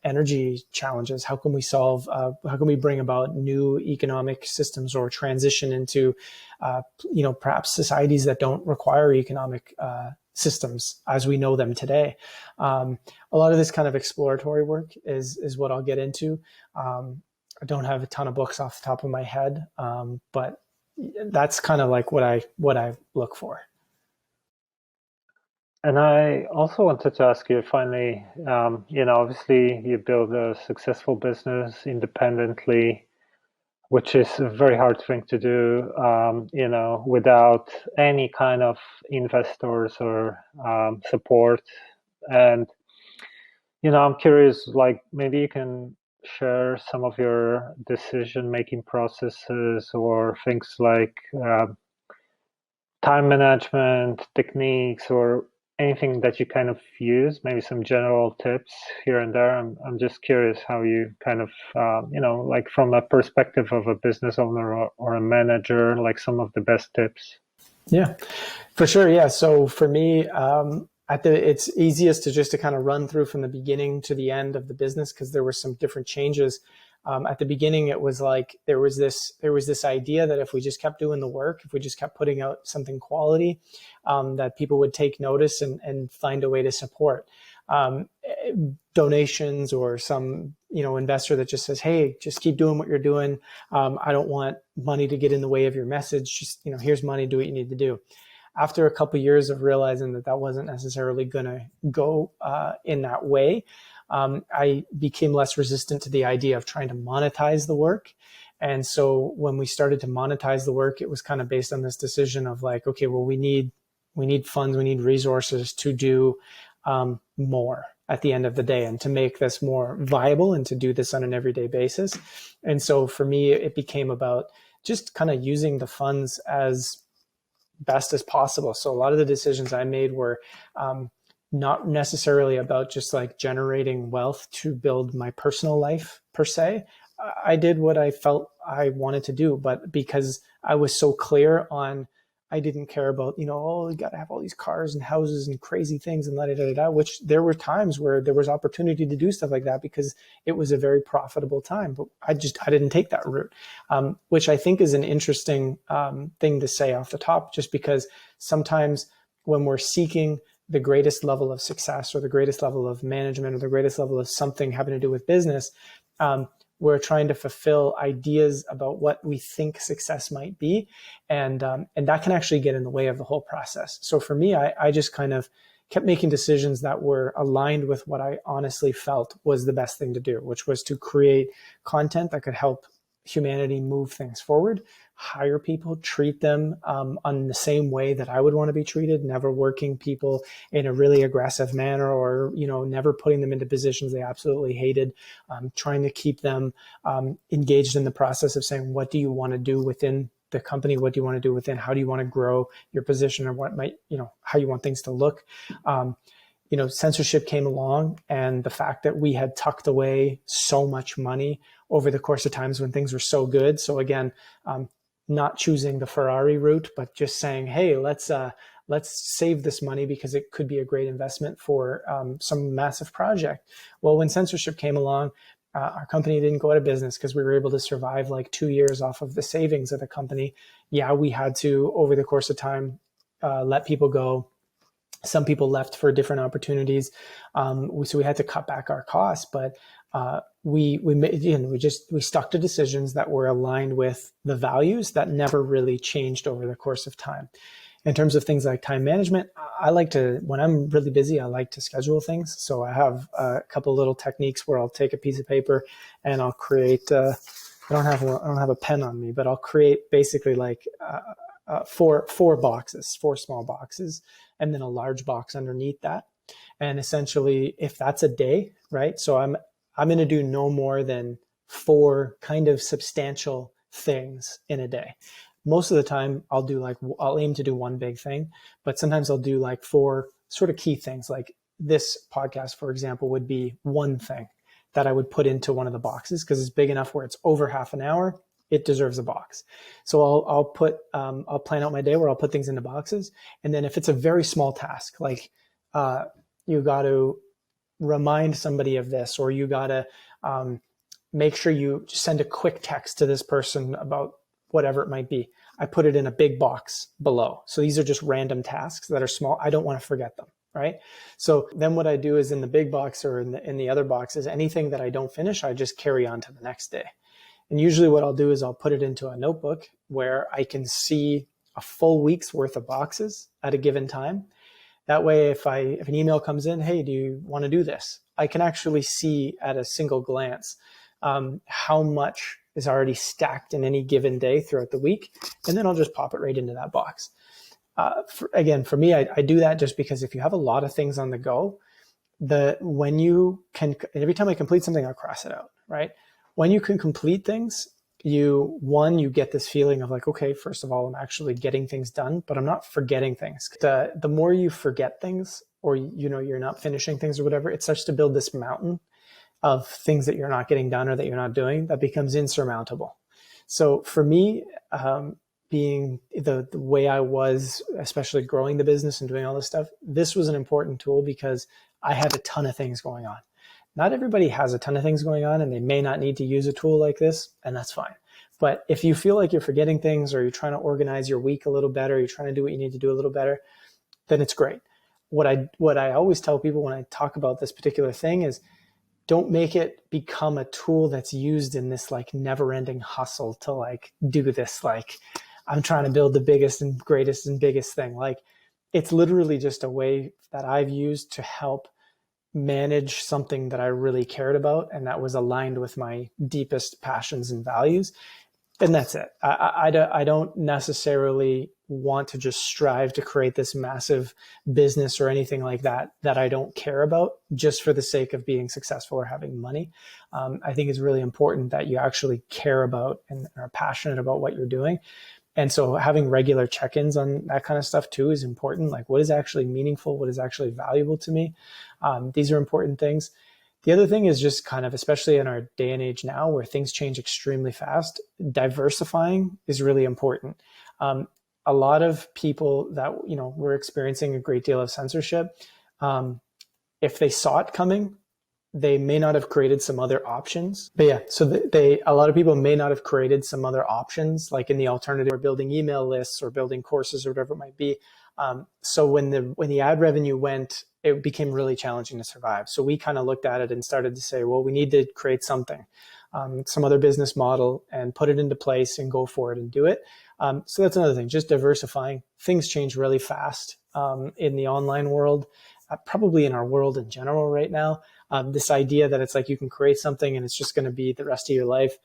energy challenges? How can we bring about new economic systems, or transition into, perhaps societies that don't require economic systems as we know them today. A lot of this kind of exploratory work is what I'll get into. I don't have a ton of books off the top of my head, but that's kind of like what I look for. And I also wanted to ask you finally, obviously you build a successful business independently, which is a very hard thing to do, without any kind of investors or support. And, I'm curious, like, maybe you can share some of your decision-making processes, or things like time management techniques, or anything that you kind of use, maybe some general tips here and there. I'm just curious how you kind of, like from a perspective of a business owner or a manager, like some of the best tips. Yeah, for sure. Yeah. So for me, it's easiest to kind of run through from the beginning to the end of the business, because there were some different changes. At the beginning, it was like there was this idea that if we just kept doing the work, if we just kept putting out something quality, that people would take notice and find a way to support donations, or some investor that just says, hey, just keep doing what you're doing. I don't want money to get in the way of your message. Just here's money, do what you need to do. After a couple of years of realizing that wasn't necessarily going to go in that way, I became less resistant to the idea of trying to monetize the work. And so when we started to monetize the work, it was kind of based on this decision of like, okay, well, we need funds, we need resources to do more at the end of the day, and to make this more viable, and to do this on an everyday basis. And so for me, it became about just kind of using the funds as best as possible. So a lot of the decisions I made were not necessarily about just like generating wealth to build my personal life per se. I did what I felt I wanted to do, but because I was so clear on I didn't care about, oh, you got to have all these cars and houses and crazy things and da, which there were times where there was opportunity to do stuff like that because it was a very profitable time. But I didn't take that route, which I think is an interesting thing to say off the top, just because sometimes when we're seeking the greatest level of success or the greatest level of management or the greatest level of something having to do with business, we're trying to fulfill ideas about what we think success might be. And that can actually get in the way of the whole process. So for me, I just kind of kept making decisions that were aligned with what I honestly felt was the best thing to do, which was to create content that could help humanity move things forward, hire people, treat them on the same way that I would want to be treated, never working people in a really aggressive manner or, never putting them into positions they absolutely hated, trying to keep them engaged in the process of saying, what do you want to do within the company? What do you want to do within? How do you want to grow your position, or what might, how you want things to look? Censorship came along, and the fact that we had tucked away so much money over the course of times when things were so good. So again, not choosing the Ferrari route, but just saying, hey, let's save this money because it could be a great investment for some massive project. Well, when censorship came along, our company didn't go out of business because we were able to survive like 2 years off of the savings of the company. Yeah, we had to, over the course of time, let people go. Some people left for different opportunities, so we had to cut back our costs. But we stuck to decisions that were aligned with the values that never really changed over the course of time. In terms of things like time management, I like to, when I'm really busy, I like to schedule things. So I have a couple little techniques where I'll take a piece of paper and I'll create. I don't have a pen on me, but I'll create basically like four boxes, 4 small boxes, and then a large box underneath that. And essentially, if that's a day, right? So I'm going to do no more than 4 kind of substantial things in a day. Most of the time I'll aim to do one big thing, but sometimes I'll do like 4 sort of key things. Like this podcast, for example, would be one thing that I would put into one of the boxes because it's big enough where it's over half an hour. It deserves a box. So I'll plan out my day where I'll put things into boxes. And then if it's a very small task, like you got to remind somebody of this, or you got to make sure you send a quick text to this person about whatever it might be, I put it in a big box below. So these are just random tasks that are small. I don't want to forget them, right? So then what I do is in the big box or in the other boxes, anything that I don't finish, I just carry on to the next day. And usually what I'll do is I'll put it into a notebook where I can see a full week's worth of boxes at a given time. That way, if an email comes in, hey, do you want to do this? I can actually see at a single glance how much is already stacked in any given day throughout the week. And then I'll just pop it right into that box. For me, I do that just because if you have a lot of things on the go, every time I complete something, I'll cross it out, right? When you can complete things, you get this feeling of like, okay, first of all, I'm actually getting things done, but I'm not forgetting things. The more you forget things, or you're not finishing things or whatever, it starts to build this mountain of things that you're not getting done or that you're not doing that becomes insurmountable. So for me, being the way I was, especially growing the business and doing all this stuff, this was an important tool because I had a ton of things going on. Not everybody has a ton of things going on, and they may not need to use a tool like this, and that's fine. But if you feel like you're forgetting things, or you're trying to organize your week a little better, you're trying to do what you need to do a little better, then it's great. What I always tell people when I talk about this particular thing is, don't make it become a tool that's used in this like never-ending hustle to like do this, like I'm trying to build the biggest and greatest and biggest thing. Like it's literally just a way that I've used to help manage something that I really cared about and that was aligned with my deepest passions and values. And that's it. I don't necessarily want to just strive to create this massive business or anything like that I don't care about just for the sake of being successful or having money. I think it's really important that you actually care about and are passionate about what you're doing. And so having regular check-ins on that kind of stuff too is important. Like what is actually meaningful? What is actually valuable to me? These are important things. The other thing is just kind of, especially in our day and age now where things change extremely fast, diversifying is really important. a lot of people that, were experiencing a great deal of censorship, if they saw it coming, they may not have created some other options. But yeah, so a lot of people may not have created some other options, like in the alternative, or building email lists or building courses or whatever it might be. So when the ad revenue went, it became really challenging to survive. So we kind of looked at it and started to say, well, we need to create something, some other business model, and put it into place and go for it and do it. So that's another thing, just diversifying. Things change really fast in the online world, probably in our world in general right now. This idea that it's like you can create something and it's just going to be the rest of your life,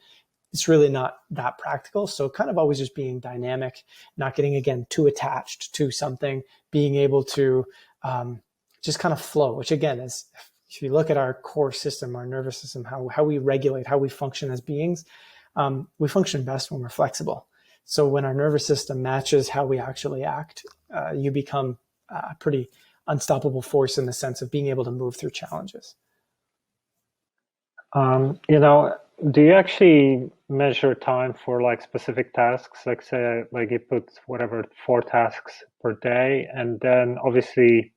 it's really not that practical. So kind of always just being dynamic, not getting, again, too attached to something, being able to just kind of flow, which again is, if you look at our core system, our nervous system, how we regulate, how we function as beings, we function best when we're flexible. So when our nervous system matches how we actually act, you become a pretty unstoppable force in the sense of being able to move through challenges. Do you actually measure time for like specific tasks? Like say, like you put whatever 4 tasks per day, and then obviously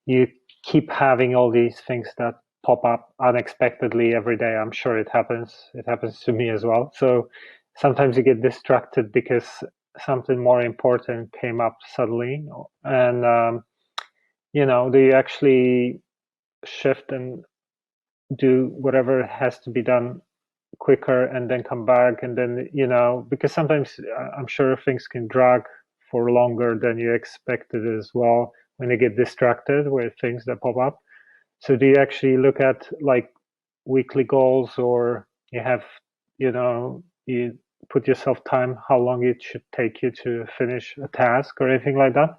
you keep having all these things that pop up unexpectedly every day. I'm sure it happens. It happens to me as well. So sometimes you get distracted because something more important came up suddenly. And, do you actually shift and do whatever has to be done quicker and then come back? And then, because sometimes I'm sure things can drag for longer than you expected as well when you get distracted with things that pop up. So do you actually look at like weekly goals, or you have, you put yourself time, how long it should take you to finish a task or anything like that?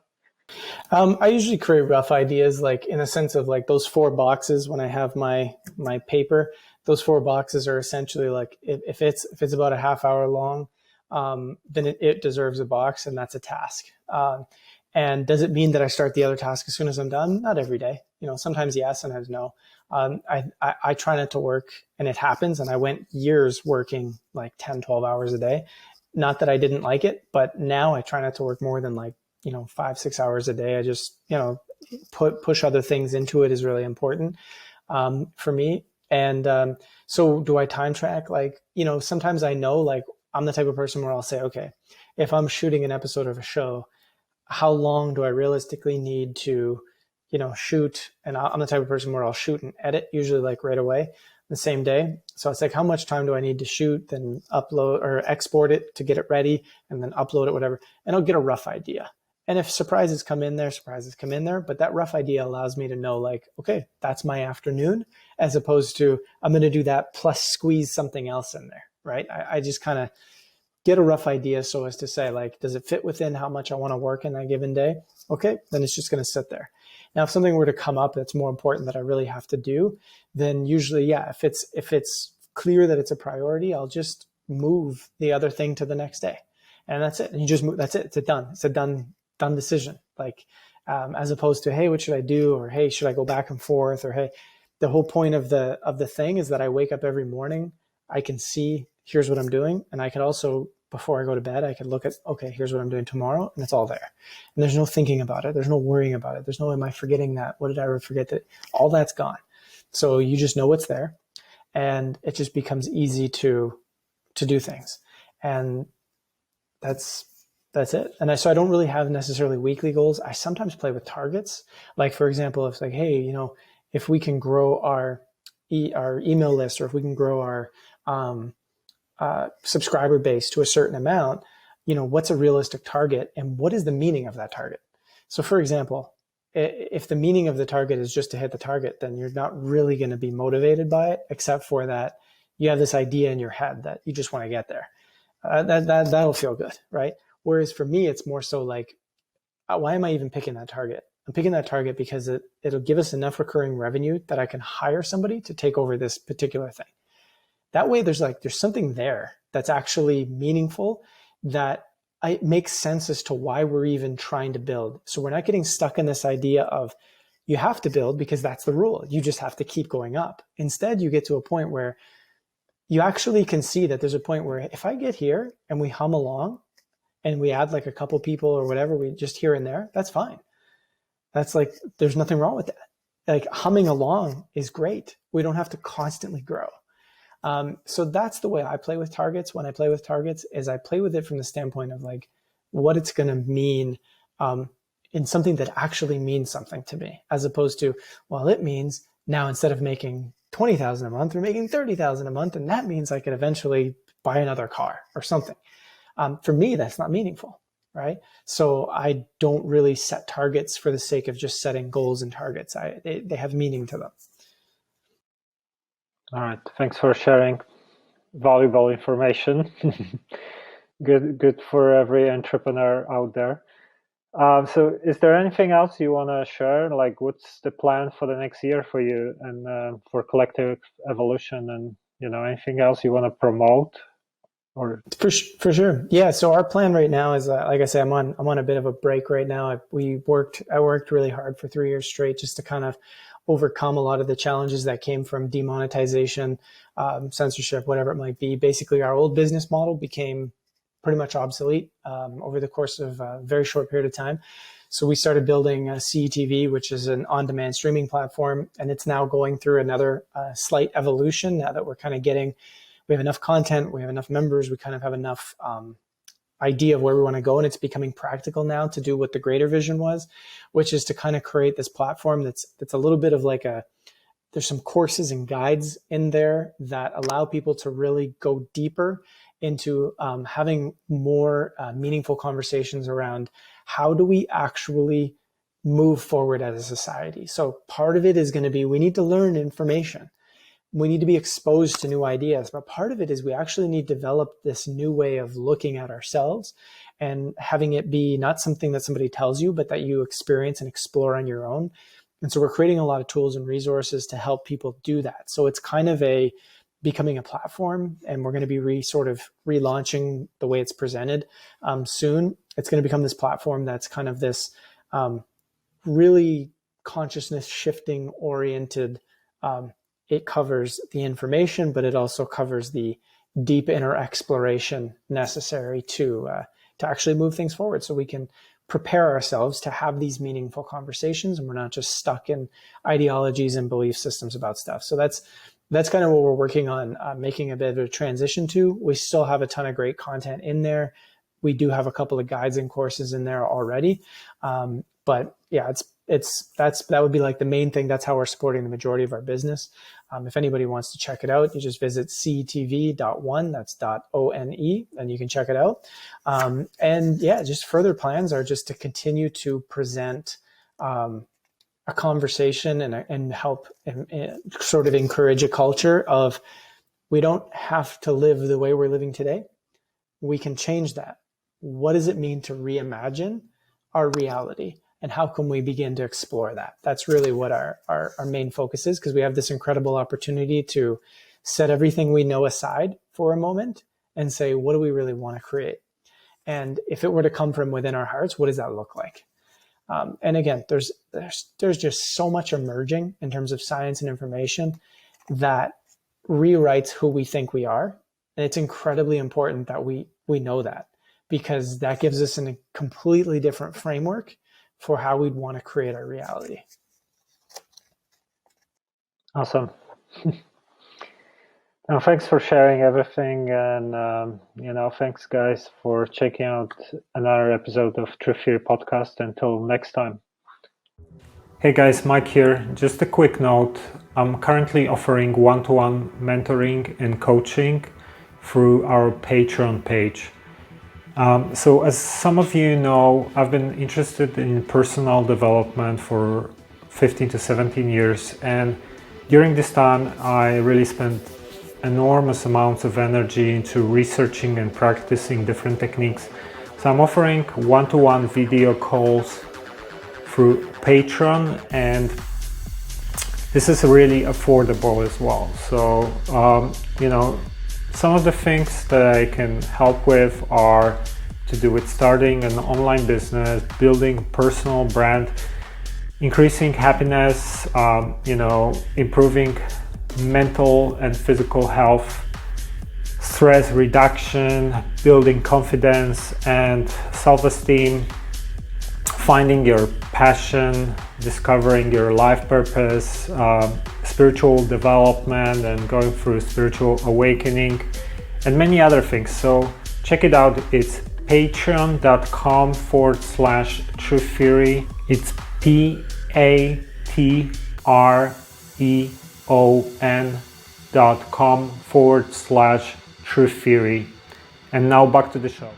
I usually create rough ideas, like in a sense of like those 4 boxes. When I have my paper, those 4 boxes are essentially like, if it's about a half hour long, then it deserves a box, and that's a task. And does it mean that I start the other task as soon as I'm done? Not every day. Sometimes yes, sometimes no. I try not to work, and it happens. And I went years working like 10, 12 hours a day. Not that I didn't like it, but now I try not to work more than like, 5, 6 hours a day. I just, push other things into it is really important for me. And so do I time track? Like, sometimes I know, like, I'm the type of person where I'll say, okay, if I'm shooting an episode of a show, how long do I realistically need to, shoot? And I'm the type of person where I'll shoot and edit usually like right away, the same day. So it's like, how much time do I need to shoot, then upload or export it to get it ready, and then upload it, whatever. And I'll get a rough idea. And if surprises come in there, surprises come in there. But that rough idea allows me to know, like, okay, that's my afternoon, as opposed to I'm going to do that plus squeeze something else in there, right? I just kind of get a rough idea so as to say, like, does it fit within how much I want to work in that given day? Okay, then it's just going to sit there. Now, if something were to come up that's more important that I really have to do, then usually, yeah, if it's clear that it's a priority, I'll just move the other thing to the next day. And that's it. And you just move, that's it. It's a done decision. Like, as opposed to, hey, what should I do? Or, hey, should I go back and forth? Or, hey, the whole point of the thing is that I wake up every morning, I can see, here's what I'm doing. And I could also, before I go to bed, I could look at, okay, here's what I'm doing tomorrow, and it's all there. And there's no thinking about it. There's no worrying about it. There's no, am I forgetting that? What did I ever forget? That all that's gone. So you just know what's there, and it just becomes easy to do things. And that's it. And so I don't really have necessarily weekly goals. I sometimes play with targets. Like, for example, if it's like, hey, if we can grow our email list, or if we can grow our subscriber base to a certain amount, what's a realistic target, and what is the meaning of that target? So, for example, if the meaning of the target is just to hit the target, then you're not really going to be motivated by it, except for that you have this idea in your head that you just want to get there. That'll feel good, right? Whereas for me, it's more so like, why am I even picking that target? I'm picking that target because it'll give us enough recurring revenue that I can hire somebody to take over this particular thing. That way, there's something there that's actually meaningful, that it makes sense as to why we're even trying to build. So we're not getting stuck in this idea of you have to build because that's the rule. You just have to keep going up. Instead, you get to a point where you actually can see that there's a point where if I get here and we hum along and we add like a couple people or whatever, we just here and there, that's fine. That's like, there's nothing wrong with that. Like humming along is great. We don't have to constantly grow. So that's the way I play with targets. When I play with targets is I play with it from the standpoint of like what it's going to mean in something that actually means something to me, as opposed to, well, it means now instead of making 20,000 a month, we're making 30,000 a month. And that means I could eventually buy another car or something. For me, that's not meaningful, right? So I don't really set targets for the sake of just setting goals and targets. They have meaning to them. All right. Thanks for sharing valuable information. Good for every entrepreneur out there. So is there anything else you want to share? Like what's the plan for the next year for you and for collective evolution, and anything else you want to promote? Or for sure. Yeah. So our plan right now is, like I say, I'm on a bit of a break right now. I worked really hard for 3 years straight just to kind of overcome a lot of the challenges that came from demonetization, censorship, whatever it might be. Basically, our old business model became pretty much obsolete over the course of a very short period of time. So we started building CETV, which is an on-demand streaming platform, and it's now going through another slight evolution now that we're kind of we have enough content, we have enough members, we kind of have enough idea of where we want to go, and it's becoming practical now to do what the greater vision was, which is to kind of create this platform that's a little bit of like there's some courses and guides in there that allow people to really go deeper into having more meaningful conversations around how do we actually move forward as a society. So part of it is going to be, we need to learn information. We need to be exposed to new ideas, but part of it is we actually need to develop this new way of looking at ourselves and having it be not something that somebody tells you, but that you experience and explore on your own. And so we're creating a lot of tools and resources to help people do that. So it's kind of becoming a platform, and we're going to be sort of relaunching the way it's presented soon. It's going to become this platform that's kind of this really consciousness shifting oriented. It covers the information, but it also covers the deep inner exploration necessary to actually move things forward, so we can prepare ourselves to have these meaningful conversations, and we're not just stuck in ideologies and belief systems about stuff. So that's kind of what we're working on, making a bit of a transition to. We still have a ton of great content in there. We do have a couple of guides and courses in there already, but yeah, that would be like the main thing. That's how we're supporting the majority of our business. If anybody wants to check it out, you just visit ctv.one, that's .one, and you can check it out. And yeah, just further plans are just to continue to present a conversation and help and sort of encourage a culture of, we don't have to live the way we're living today. We can change that. What does it mean to reimagine our reality? And how can we begin to explore that? That's really what our main focus is, because we have this incredible opportunity to set everything we know aside for a moment and say, what do we really want to create? And if it were to come from within our hearts, what does that look like? And again, there's just so much emerging in terms of science and information that rewrites who we think we are. And it's incredibly important that we know that, because that gives us a completely different framework for how we'd want to create our reality. Awesome. Now, thanks for sharing everything, and thanks guys for checking out another episode of Truth Fear Podcast. Until next time. Hey guys, Mike here. Just a quick note. I'm currently offering one-to-one mentoring and coaching through our Patreon page. So as some of you know, I've been interested in personal development for 15 to 17 years, and during this time I really spent enormous amounts of energy into researching and practicing different techniques. So I'm offering one-to-one video calls through Patreon, and this is really affordable as well. So some of the things that I can help with are to do with starting an online business, building personal brand, increasing happiness, improving mental and physical health, stress reduction, building confidence and self-esteem, finding your passion, discovering your life purpose, spiritual development and going through spiritual awakening, and many other things. So check it out. It's patreon.com/Truth Theory. It's patreon.com/Truth Theory. And now back to the show.